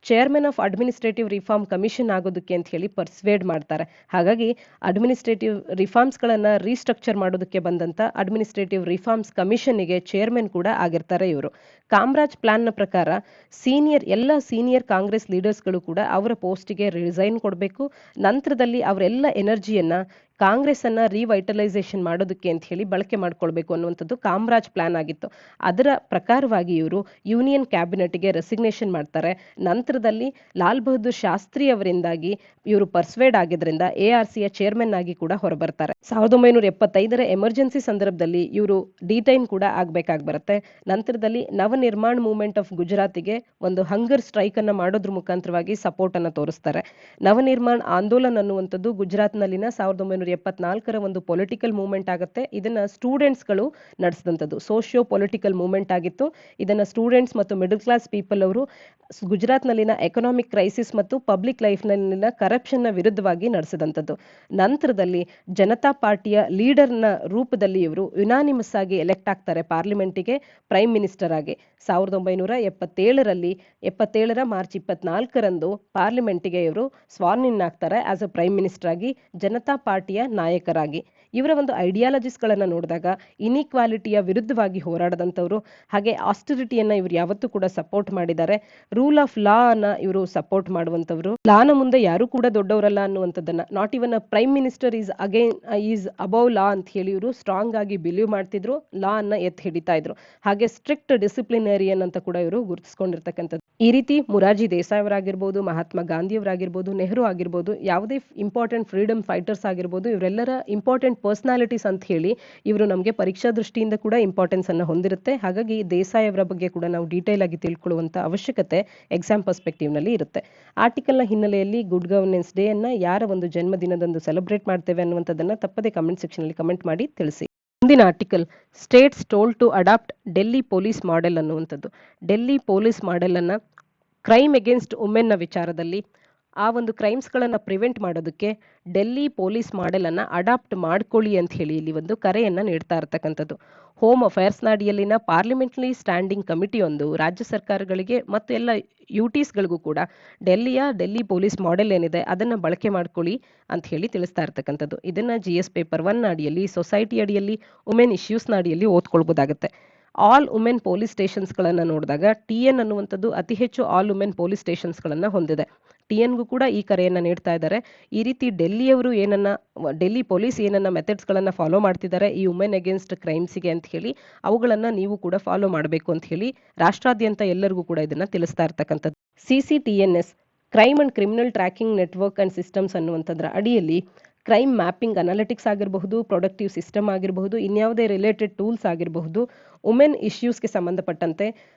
chairman of administrative reform commission ಆಗೋದಕ್ಕೆ ಅಂತ ಹೇಳಿ ಪರ್ಸ್ವೇಡ್ ಮಾಡ್ತಾರೆ. ಹಾಗಾಗಿ ಅಡ್ಮಿನಿಸ್ಟ್ರೇಟಿವ್ ರಿಫಾರ್ಮ್ಸ್ ಗಳನ್ನ ರೀಸ್ಟ್ರಕ್ಚರ್ ಮಾಡೋದಕ್ಕೆ ಬಂದಂತ ಅಡ್ಮಿನಿಸ್ಟ್ರೇಟಿವ್ ರಿಫಾರ್ಮ್ಸ್ ಕಮಿಷನ್ಗೆ ಚೇರ್ಮನ್ ಕೂಡ ಆಗಿರ್ತಾರೆ ಇವರು. ಕಾಮರಾಜ್ ಪ್ಲಾನ್ ನ ಪ್ರಕಾರ ಎಲ್ಲ ಸೀನಿಯರ್ ಕಾಂಗ್ರೆಸ್ ಲೀಡರ್ಸ್ಗಳು ಕೂಡ ಅವರ ಪೋಸ್ಟ್ಗೆ ರಿಸೈನ್ ಕೊಡಬೇಕು. ನಂತರದಲ್ಲಿ ಅವರೆಲ್ಲ ಎನರ್ಜಿಯನ್ನ ಕಾಂಗ್ರೆಸ್ ಅನ್ನ ರಿವೈಟಲೈಸೇಷನ್ ಮಾಡೋದಕ್ಕೆ ಅಂತ ಹೇಳಿ ಬಳಕೆ ಮಾಡ್ಕೊಳ್ಬೇಕು ಅನ್ನುವಂಥದ್ದು ಕಾಮರಾಜ್ ಪ್ಲಾನ್ ಆಗಿತ್ತು. ಅದರ ಪ್ರಕಾರವಾಗಿ ಇವರು ಯೂನಿಯನ್ ಕ್ಯಾಬಿನೆಟ್ಗೆ ರೆಸಿಗ್ನೇಷನ್ ಮಾಡ್ತಾರೆ. ನಂತರದಲ್ಲಿ ಲಾಲ್ ಬಹದ್ದೂರ್ ಶಾಸ್ತ್ರಿ ಅವರಿಂದಾಗಿ ಇವರು ಪರ್ಸ್ವೇಡ್ ಆಗಿದ್ರಿಂದ ARCಯ ಚೇರ್ಮನ್ ಆಗಿ ಕೂಡ ಹೊರಬರ್ತಾರೆ. 1975ರ ಎಮರ್ಜೆನ್ಸಿ ಸಂದರ್ಭದಲ್ಲಿ ಇವರು ಡಿಟೈನ್ ಕೂಡ ಆಗ್ಬೇಕಾಗಿ ಬರುತ್ತೆ. ನಂತರದಲ್ಲಿ ನವನಿರ್ಮಾಣ ಮೂವ್ಮೆಂಟ್ ಆಫ್ ಗುಜರಾತಿಗೆ ಒಂದು ಹಂಗರ್ ಸ್ಟ್ರೈಕ್ ಅನ್ನ ಮಾಡೋದ್ರ ಮುಖಾಂತರವಾಗಿ ಸಪೋರ್ಟ್ ಅನ್ನ ತೋರಿಸ್ತಾರೆ. ನವನಿರ್ಮಾಣ ಆಂದೋಲನ ಅನ್ನುವಂಥದ್ದು ಗುಜರಾತ್ನಲ್ಲಿನ 1974ರ ಒಂದು ಪೊಲಿಟಿಕಲ್ ಮೂವ್ಮೆಂಟ್ ಆಗುತ್ತೆ. ಇದನ್ನ ಸ್ಟೂಡೆಂಟ್ಸ್ಗಳು ನಡೆಸಿದಂಥದ್ದು ಸೋಶಿಯೋ ಪೊಲಿಟಿಕಲ್ ಮೂವ್ಮೆಂಟ್ ಆಗಿತ್ತು. ಇದನ್ನ ಸ್ಟೂಡೆಂಟ್ಸ್ ಮತ್ತು ಮಿಡಲ್ ಕ್ಲಾಸ್ ಪೀಪಲ್ ಅವರು ಗುಜರಾತ್ನಲ್ಲಿನ ಎಕನಾಮಿಕ್ ಕ್ರೈಸಿಸ್ ಮತ್ತು ಪಬ್ಲಿಕ್ ಲೈಫ್ನಲ್ಲಿನ ಕರಪ್ಷನ್ನ ವಿರುದ್ಧವಾಗಿ ನಡೆಸಿದಂಥದ್ದು. ನಂತರದಲ್ಲಿ ಜನತಾ ಪಾರ್ಟಿಯ ಲೀಡರ್ನ ರೂಪದಲ್ಲಿ ಇವರು ಯುನಾನಿಮಸ್ ಆಗಿ ಎಲೆಕ್ಟ್ ಆಗ್ತಾರೆ ಪಾರ್ಲಿಮೆಂಟಿಗೆ ಪ್ರೈಮ್ ಮಿನಿಸ್ಟರ್ ಆಗಿ. 1977ರ ಮಾರ್ಚ್ 24ರಂದು ಪಾರ್ಲಿಮೆಂಟಿಗೆ ಇವರು ಸ್ವಾರ್ನ್ ಇನ್ ಆಗ್ತಾರೆ ಆಸ್ ಅ ಪ್ರೈಮ್ ಮಿನಿಸ್ಟರ್ ಆಗಿ ಜನತಾ ಪಾರ್ಟಿಯ ನಾಯಕರಾಗಿ. ಇವರ ಒಂದು ಐಡಿಯಾಲಜೀಸ್ಗಳನ್ನು ನೋಡಿದಾಗ ಇನ್ಇಕ್ವಾಲಿಟಿಯ ವಿರುದ್ಧವಾಗಿ ಹೋರಾಡದಂಥವ್ರು, ಹಾಗೆ ಆಸ್ಟರಿಟಿಯನ್ನ ಇವರು ಯಾವತ್ತೂ ಕೂಡ ಸಪೋರ್ಟ್ ಮಾಡಿದ್ದಾರೆ. ರೂಲ್ ಆಫ್ ಲಾ ಅನ್ನ ಇವರು ಸಪೋರ್ಟ್ ಮಾಡುವಂಥವ್ರು. ಲಾನ ಮುಂದೆ ಯಾರು ಕೂಡ ದೊಡ್ಡವರಲ್ಲ ಅನ್ನುವಂಥದ್ದನ್ನ, not even a prime minister is above law ಅಂತ ಹೇಳಿ ಇವರು ಸ್ಟ್ರಾಂಗ್ ಆಗಿ ಬಿಲೀವ್ ಮಾಡ್ತಿದ್ರು. ಲಾ ಅನ್ನ ಎತ್ತಿ ಹಿಡಿತಾ ಇದ್ರು. ಹಾಗೆ ಸ್ಟ್ರಿಕ್ಟ್ ಡಿಸಿಪ್ಲಿನರಿಯನ್ ಅಂತ ಕೂಡ ಇವರು ಗುರುತಿಸ್ಕೊಂಡಿರ್ತಕ್ಕಂಥದ್ದು. ಈ ರೀತಿ ಮುರಾರ್ಜಿ ದೇಸಾಯಿ ಅವರಾಗಿರ್ಬೋದು, ಮಹಾತ್ಮ ಗಾಂಧಿ ಅವರಾಗಿರ್ಬೋದು, ನೆಹರು ಆಗಿರ್ಬೋದು, ಯಾವುದೇ ಇಂಪಾರ್ಟೆಂಟ್ ಫ್ರೀಡಮ್ ಫೈಟರ್ಸ್ ಆಗಿರ್ಬೋದು, ಇವರೆಲ್ಲರ ಇಂಪಾರ್ಟೆಂಟ್ ಪರ್ಸನಾಲಿಟೀಸ್ ಅಂತ ಹೇಳಿ ಇವರು ನಮಗೆ ಪರೀಕ್ಷಾ ದೃಷ್ಟಿಯಿಂದ ಕೂಡ ಇಂಪಾರ್ಟೆನ್ಸ್ ಅನ್ನ ಹೊಂದಿರುತ್ತೆ. ಹಾಗಾಗಿ ದೇಸಾಯಿ ಅವರ ಬಗ್ಗೆ ಕೂಡ ನಾವು ಡೀಟೇಲ್ ಆಗಿ ತಿಳ್ಕೊಳ್ಳುವಂತ ಅವಶ್ಯಕತೆ ಎಕ್ಸಾಮ್ ಪರ್ಸ್ಪೆಕ್ಟಿವ್ ನಲ್ಲಿ ಇರುತ್ತೆ. ಆರ್ಟಿಕಲ್ನ ಹಿನ್ನೆಲೆಯಲ್ಲಿ ಗುಡ್ ಗವರ್ನೆನ್ಸ್ ಡೇ ಅನ್ನ ಯಾರ ಒಂದು ಜನ್ಮದಿನದಂದು ಸೆಲೆಬ್ರೇಟ್ ಮಾಡ್ತೇವೆ ಅನ್ನುವಂಥದ್ದನ್ನ ತಪ್ಪದೆ ಕಮೆಂಟ್ ಸೆಕ್ಷನ್ ಅಲ್ಲಿ ಕಮೆಂಟ್ ಮಾಡಿ ತಿಳಿಸಿ. ಮುಂದಿನ article states told to adopt Delhi police model ಅನ್ನುವಂಥದ್ದು. ಡೆಲ್ಲಿ ಪೊಲೀಸ್ ಮಾಡೆಲ್ ಅನ್ನ ಕ್ರೈಮ್ ಅಗೇನ್ಸ್ಟ್ ವುಮೆನ್ನ ವಿಚಾರದಲ್ಲಿ ಆ ಒಂದು ಕ್ರೈಮ್ಸ್ಗಳನ್ನು ಪ್ರಿವೆಂಟ್ ಮಾಡೋದಕ್ಕೆ ಡೆಲ್ಲಿ ಪೊಲೀಸ್ ಮಾಡೆಲ್ ಅನ್ನ ಅಡಾಪ್ಟ್ ಮಾಡ್ಕೊಳ್ಳಿ ಅಂತ ಹೇಳಿ ಇಲ್ಲಿ ಒಂದು ಕರೆಯನ್ನ ನೀಡ್ತಾ ಇರತಕ್ಕಂಥದ್ದು. ಹೋಮ್ ಅಫೇರ್ಸ್ನ ಅಡಿಯಲ್ಲಿನ ಪಾರ್ಲಿಮೆಂಟರಿ ಸ್ಟ್ಯಾಂಡಿಂಗ್ ಕಮಿಟಿ ಒಂದು ರಾಜ್ಯ ಸರ್ಕಾರಗಳಿಗೆ ಮತ್ತು ಎಲ್ಲ ಯುಟಿಸ್ಗಳಿಗೂ ಕೂಡ ಡೆಲ್ಲಿ ಪೊಲೀಸ್ ಮಾಡೆಲ್ ಏನಿದೆ ಅದನ್ನ ಬಳಕೆ ಮಾಡ್ಕೊಳ್ಳಿ ಅಂತ ಹೇಳಿ ತಿಳಿಸ್ತಾ ಇರ್ತಕ್ಕಂಥದ್ದು. ಇದನ್ನ GS ಪೇಪರ್ 1 ಅಡಿಯಲ್ಲಿ, ಸೊಸೈಟಿ ಅಡಿಯಲ್ಲಿ, ವುಮೆನ್ ಇಶ್ಯೂಸ್ನ ಅಡಿಯಲ್ಲಿ ಓದ್ಕೊಳ್ಬೋದಾಗುತ್ತೆ. ಆಲ್ ವುಮೆನ್ ಪೊಲೀಸ್ ಸ್ಟೇಷನ್ಸ್ಗಳನ್ನು ನೋಡಿದಾಗ TN ಅನ್ನುವಂಥದ್ದು ಅತಿ ಹೆಚ್ಚು ಆಲ್ ವುಮೆನ್ ಪೊಲೀಸ್ ಸ್ಟೇಷನ್ಸ್ಗಳನ್ನು ಹೊಂದಿದೆ. TNಗೂ ಕೂಡ ಈ ಕರೆಯನ್ನು ನೀಡ್ತಾ ಇದ್ದಾರೆ. ಈ ರೀತಿ ಡೆಲ್ಲಿ ಪೊಲೀಸ್ ಏನನ್ನ ಮೆಥಡ್ಸ್ಗಳನ್ನು ಫಾಲೋ ಮಾಡ್ತಿದ್ದಾರೆ ಈ ವುಮೆನ್ ಅಗೇನ್ಸ್ಟ್ ಕ್ರೈಮ್ಸ್ಗೆ ಅಂತ ಹೇಳಿ ಅವುಗಳನ್ನು ನೀವು ಕೂಡ ಫಾಲೋ ಮಾಡಬೇಕು ಅಂತ ಹೇಳಿ ರಾಷ್ಟ್ರಾದ್ಯಂತ ಎಲ್ಲರಿಗೂ ಕೂಡ ಇದನ್ನ ತಿಳಿಸ್ತಾ ಇರ್ತಕ್ಕಂಥದ್ದು. CCTNS crime and criminal tracking network and systems ಅನ್ನುವಂಥದ್ರ ಅಡಿಯಲ್ಲಿ ಕ್ರೈಮ್ ಮ್ಯಾಪಿಂಗ್ ಅನಾಲಿಟಿಕ್ಸ್ ಆಗಿರಬಹುದು, ಪ್ರೊಡಕ್ಟಿವ್ ಸಿಸ್ಟಮ್ ಆಗಿರಬಹುದು, ಇನ್ಯಾವುದೇ ರಿಲೇಟೆಡ್ ಟೂಲ್ಸ್ ಆಗಿರಬಹುದು, ವುಮೆನ್ ಇಶ್ಯೂಸ್ಗೆ ಸಂಬಂಧಪಟ್ಟಂತೆ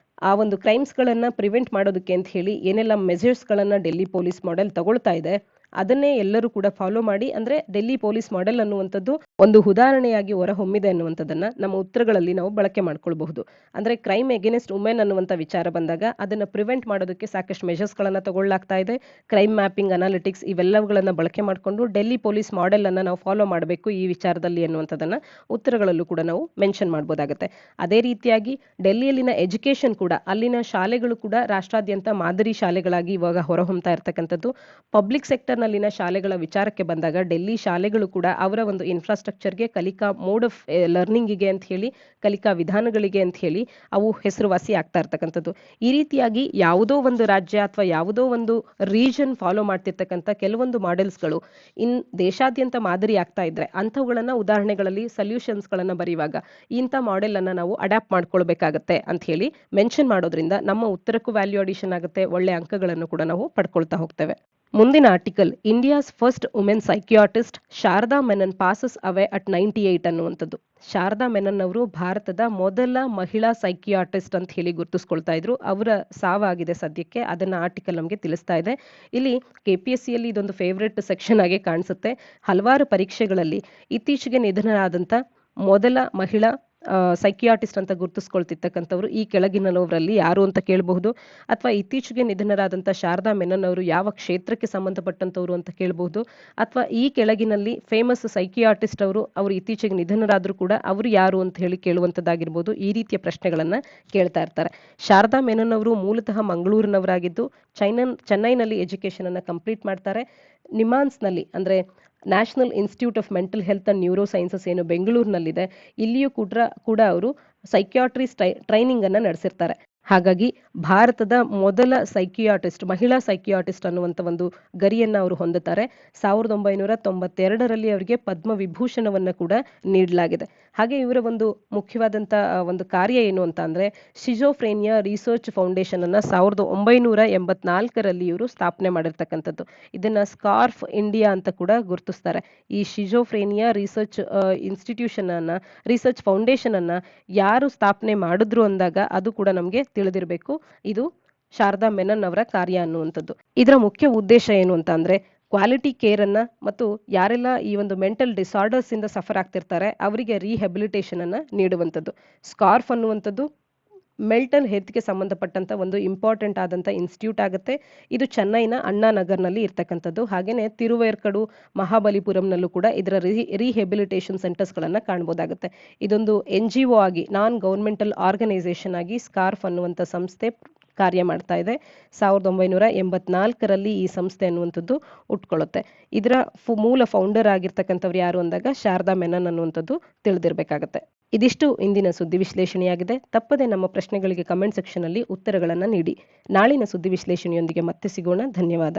ಆ ಒಂದು ಕ್ರೈಮ್ಸ್ಗಳನ್ನು ಪ್ರಿವೆಂಟ್ ಮಾಡೋದಕ್ಕೆ ಅಂತ ಹೇಳಿ ಏನೆಲ್ಲ ಮೆಜರ್ಸ್ಗಳನ್ನು ಡೆಲ್ಲಿ ಪೊಲೀಸ್ ಮಾಡೆಲ್ ತಗೊಳ್ತಾ ಇದೆ ಅದನ್ನೇ ಎಲ್ಲರೂ ಕೂಡ ಫಾಲೋ ಮಾಡಿ, ಅಂದ್ರೆ ಡೆಲ್ಲಿ ಪೊಲೀಸ್ ಮಾಡೆಲ್ ಅನ್ನುವಂಥದ್ದು ಒಂದು ಉದಾಹರಣೆಯಾಗಿ ಹೊರಹೊಮ್ಮಿದೆ ಅನ್ನುವಂಥದ್ದನ್ನ ನಮ್ಮ ಉತ್ತರಗಳಲ್ಲಿ ನಾವು ಬಳಕೆ ಮಾಡ್ಕೊಳ್ಬಹುದು. ಅಂದ್ರೆ ಕ್ರೈಮ್ ಎಗೇನೆಸ್ಟ್ ವುಮೆನ್ ಅನ್ನುವಂಥ ವಿಚಾರ ಬಂದಾಗ ಅದನ್ನ ಪ್ರಿವೆಂಟ್ ಮಾಡೋದಕ್ಕೆ ಸಾಕಷ್ಟು ಮೆಜರ್ಸ್ಗಳನ್ನ ತಗೊಳ್ಳಾಗ್ತಾ ಇದೆ. ಕ್ರೈಮ್ ಮ್ಯಾಪಿಂಗ್ ಅನಾಲಿಟಿಕ್ಸ್ ಇವೆಲ್ಲವುಗಳನ್ನ ಬಳಕೆ ಮಾಡಿಕೊಂಡು ಡೆಲ್ಲಿ ಪೊಲೀಸ್ ಮಾಡೆಲ್ ಅನ್ನ ನಾವು ಫಾಲೋ ಮಾಡಬೇಕು ಈ ವಿಚಾರದಲ್ಲಿ ಅನ್ನುವಂಥದ್ದನ್ನ ಉತ್ತರಗಳಲ್ಲೂ ಕೂಡ ನಾವು ಮೆನ್ಷನ್ ಮಾಡ್ಬೋದಾಗುತ್ತೆ. ಅದೇ ರೀತಿಯಾಗಿ ಡೆಲ್ಲಿಯಲ್ಲಿನ ಎಜುಕೇಶನ್ ಕೂಡ, ಅಲ್ಲಿನ ಶಾಲೆಗಳು ಕೂಡ ರಾಷ್ಟ್ರಾದ್ಯಂತ ಮಾದರಿ ಶಾಲೆಗಳಾಗಿ ಇವಾಗ ಹೊರಹೊಮ್ತಾ ಇರ್ತಕ್ಕಂಥದ್ದು. ಪಬ್ಲಿಕ್ ಸೆಕ್ಟರ್ ನಲ್ಲಿನ ಶಾಲೆಗಳ ವಿಚಾರಕ್ಕೆ ಬಂದಾಗ ಡೆಲ್ಲಿ ಶಾಲೆಗಳು ಕೂಡ ಅವರ ಒಂದು ಇನ್ಫ್ರಾಸ್ಟ್ರಕ್ಚರ್ಗೆ, ಕಲಿಕಾ ಮೋಡ್ ಆಫ್ ಲರ್ನಿಂಗಿಗೆ ಅಂತ ಹೇಳಿ, ಕಲಿಕಾ ವಿಧಾನಗಳಿಗೆ ಅಂತ ಹೇಳಿ ಅವು ಹೆಸರುವಾಸಿ ಆಗ್ತಾ ಇರ್ತಕ್ಕಂಥದ್ದು. ಈ ರೀತಿಯಾಗಿ ಯಾವುದೋ ಒಂದು ರಾಜ್ಯ ಅಥವಾ ಯಾವುದೋ ಒಂದು ರೀಜನ್ ಫಾಲೋ ಮಾಡ್ತಿರ್ತಕ್ಕಂಥ ಕೆಲವೊಂದು ಮಾಡೆಲ್ಸ್ಗಳು ದೇಶಾದ್ಯಂತ ಮಾದರಿ ಆಗ್ತಾ ಇದ್ರೆ ಅಂಥವುಗಳನ್ನ ಉದಾಹರಣೆಗಳಲ್ಲಿ ಸೊಲ್ಯೂಷನ್ಸ್ಗಳನ್ನ ಬರೆಯುವಾಗ ಇಂಥ ಮಾಡೆಲ್ ಅನ್ನ ನಾವು ಅಡಾಪ್ಟ್ ಮಾಡ್ಕೊಳ್ಬೇಕಾಗತ್ತೆ ಅಂತ ಹೇಳಿ ಮೆನ್ಷನ್ ಮಾಡೋದ್ರಿಂದ ನಮ್ಮ ಉತ್ತರಕ್ಕೂ ವ್ಯಾಲ್ಯೂ ಅಡಿಷನ್ ಆಗುತ್ತೆ, ಒಳ್ಳೆ ಅಂಕಗಳನ್ನು ಕೂಡ ನಾವು ಪಡ್ಕೊಳ್ತಾ ಹೋಗ್ತೇವೆ. ಮುಂದಿನ article India's first women psychiatrist Sharada Menon passes away at 98 ಅನ್ನುವಂಥದ್ದು. ಶಾರದಾ ಮೆನನ್ ಅವರು ಭಾರತದ ಮೊದಲ ಮಹಿಳಾ ಸೈಕಿಯಾಟ್ರಿಸ್ಟ್ ಅಂತ ಹೇಳಿ ಗುರುತಿಸ್ಕೊಳ್ತಾ ಇದ್ರು. ಅವರ ಸಾವಾಗಿದೆ ಸದ್ಯಕ್ಕೆ, ಅದನ್ನ ಆರ್ಟಿಕಲ್ ನಮಗೆ ತಿಳಿಸ್ತಾ ಇದೆ. ಇಲ್ಲಿ KPSCಯಲ್ಲಿ ಇದೊಂದು ಫೇವ್ರೆಟ್ ಸೆಕ್ಷನ್ ಆಗಿ ಕಾಣಿಸುತ್ತೆ. ಹಲವಾರು ಪರೀಕ್ಷೆಗಳಲ್ಲಿ ಇತ್ತೀಚೆಗೆ ನಿಧನರಾದಂಥ ಮೊದಲ ಮಹಿಳಾ ಸೈಕಿಯಾಟಿಸ್ಟ್ ಅಂತ ಗುರುತಿಸ್ಕೊಳ್ತಿರ್ತಕ್ಕಂಥವ್ರು ಈ ಕೆಳಗಿನವರಲ್ಲಿ ಯಾರು ಅಂತ ಕೇಳಬಹುದು, ಅಥವಾ ಇತ್ತೀಚೆಗೆ ನಿಧನರಾದಂಥ ಶಾರದಾ ಮೆನನ್ ಅವರು ಯಾವ ಕ್ಷೇತ್ರಕ್ಕೆ ಸಂಬಂಧಪಟ್ಟಂತವ್ರು ಅಂತ ಕೇಳಬಹುದು, ಅಥವಾ ಈ ಕೆಳಗಿನಲ್ಲಿ ಫೇಮಸ್ ಸೈಕಿಯಾಟಿಸ್ಟ್ ಅವರು ಇತ್ತೀಚೆಗೆ ನಿಧನರಾದ್ರೂ ಕೂಡ ಅವರು ಯಾರು ಅಂತ ಹೇಳಿ ಕೇಳುವಂಥದ್ದಾಗಿರ್ಬೋದು. ಈ ರೀತಿಯ ಪ್ರಶ್ನೆಗಳನ್ನ ಕೇಳ್ತಾ ಇರ್ತಾರೆ. ಶಾರದಾ ಮೆನನ್ ಅವರು ಮೂಲತಃ ಮಂಗಳೂರಿನವರಾಗಿದ್ದು ಚೆನ್ನೈನಲ್ಲಿ ಎಜುಕೇಶನ್ ಅನ್ನ ಕಂಪ್ಲೀಟ್ ಮಾಡ್ತಾರೆ. ನಿಮಾನ್ಸ್ನಲ್ಲಿ ಅಂದ್ರೆ national institute of mental health and neuro sciences ಏನು ಬೆಂಗಳೂರಿನಲ್ಲಿದೆ, ಇಲ್ಲಿಯೂ ಕೂಡ ಅವರು ಸೈಕಿಯಾಟ್ರಿ ಟ್ರೈನಿಂಗ್ ಅನ್ನ ನಡೆಸಿರ್ತಾರೆ. ಹಾಗಾಗಿ ಭಾರತದ ಮೊದಲ ಸೈಕಿಯಾಟಿಸ್ಟ್, ಮಹಿಳಾ ಸೈಕಿಯಾಟಿಸ್ಟ್ ಅನ್ನುವಂಥ ಒಂದು ಗರಿಯನ್ನ ಅವರು ಹೊಂದುತ್ತಾರೆ. 1992ರಲ್ಲಿ ಅವರಿಗೆ ಪದ್ಮವಿಭೂಷಣವನ್ನ ಕೂಡ ನೀಡಲಾಗಿದೆ. ಹಾಗೆ ಇವರ ಒಂದು ಮುಖ್ಯವಾದಂಥ ಒಂದು ಕಾರ್ಯ ಏನು ಅಂತ ಅಂದ್ರೆ ಶಿಜೋಫ್ರೇನಿಯಾ ರಿಸರ್ಚ್ ಫೌಂಡೇಶನ್ ಅನ್ನ 1984ರಲ್ಲಿ ಇವರು ಸ್ಥಾಪನೆ ಮಾಡಿರ್ತಕ್ಕಂಥದ್ದು. ಇದನ್ನ ಸ್ಕಾರ್ಫ್ ಇಂಡಿಯಾ ಅಂತ ಕೂಡ ಗುರುತಿಸ್ತಾರೆ. ಈ ಶಿಜೋಫ್ರೇನಿಯಾ ರಿಸರ್ಚ್ ಇನ್ಸ್ಟಿಟ್ಯೂಷನ್ ಅನ್ನ, ರಿಸರ್ಚ್ ಫೌಂಡೇಶನ್ ಅನ್ನ ಯಾರು ಸ್ಥಾಪನೆ ಮಾಡಿದ್ರು ಅಂದಾಗ ಅದು ಕೂಡ ನಮಗೆ ತಿಳಿದಿರಬೇಕು. ಇದು ಶಾರದಾ ಮೆನನ್ ಅವರ ಕಾರ್ಯ ಅನ್ನುವಂಥದ್ದು. ಇದರ ಮುಖ್ಯ ಉದ್ದೇಶ ಏನು ಅಂತ ಅಂದ್ರೆ ಕ್ವಾಲಿಟಿ ಕೇರ್ ಅನ್ನ ಮತ್ತು ಯಾರೆಲ್ಲ ಈ ಒಂದು ಮೆಂಟಲ್ ಡಿಸಾರ್ಡರ್ಸ್ ಇಂದ ಸಫರ್ ಆಗ್ತಿರ್ತಾರೆ ಅವರಿಗೆ ರಿಹ್ಯಾಬಿಲಿಟೇಷನ್ ಅನ್ನ ನೀಡುವಂಥದ್ದು. ಸ್ಕಾರ್ಫ್ ಅನ್ನುವಂಥದ್ದು ಮೆಂಟಲ್ ಹೆಲ್ತ್ಗೆ ಸಂಬಂಧಪಟ್ಟಂತ ಒಂದು ಇಂಪಾರ್ಟೆಂಟ್ ಆದಂತ ಇನ್ಸ್ಟಿಟ್ಯೂಟ್ ಆಗುತ್ತೆ. ಇದು ಚೆನ್ನೈನ ಅಣ್ಣಾ ನಗರ್ನಲ್ಲಿ ಇರ್ತಕ್ಕಂಥದ್ದು. ಹಾಗೇನೆ ತಿರುವೇರ್ಕಡು, ಮಹಾಬಲಿಪುರಂನಲ್ಲೂ ಕೂಡ ಇದರ ರಿಹೆಬಿಲಿಟೇಷನ್ ಸೆಂಟರ್ಸ್ ಗಳನ್ನ ಕಾಣಬಹುದಾಗುತ್ತೆ. ಇದೊಂದು NGO ಆಗಿ, ನಾನ್ ಗವರ್ಮೆಂಟಲ್ ಆರ್ಗನೈಸೇಷನ್ ಆಗಿ ಸ್ಕಾರ್ಫ್ ಅನ್ನುವಂಥ ಸಂಸ್ಥೆ ಕಾರ್ಯ ಮಾಡ್ತಾ ಇದೆ. 1984ರಲ್ಲಿ ಈ ಸಂಸ್ಥೆ ಅನ್ನುವಂಥದ್ದು ಹುಟ್ಕೊಳ್ಳುತ್ತೆ. ಇದರ ಮೂಲ ಫೌಂಡರ್ ಆಗಿರ್ತಕ್ಕಂಥವ್ರು ಯಾರು ಅಂದಾಗ ಶಾರದಾ ಮೆನನ್ ಅನ್ನುವಂಥದ್ದು ತಿಳಿದಿರ್ಬೇಕಾಗತ್ತೆ. ಇದಿಷ್ಟು ಇಂದಿನ ಸುದ್ದಿ ವಿಶ್ಲೇಷಣೆಯಾಗಿದೆ. ತಪ್ಪದೆ ನಮ್ಮ ಪ್ರಶ್ನೆಗಳಿಗೆ ಕಮೆಂಟ್ ಸೆಕ್ಷನ್ ಅಲ್ಲಿ ಉತ್ತರಗಳನ್ನ ನೀಡಿ. ನಾಳಿನ ಸುದ್ದಿ ವಿಶ್ಲೇಷಣೆಯೊಂದಿಗೆ ಮತ್ತೆ ಸಿಗೋಣ. ಧನ್ಯವಾದ.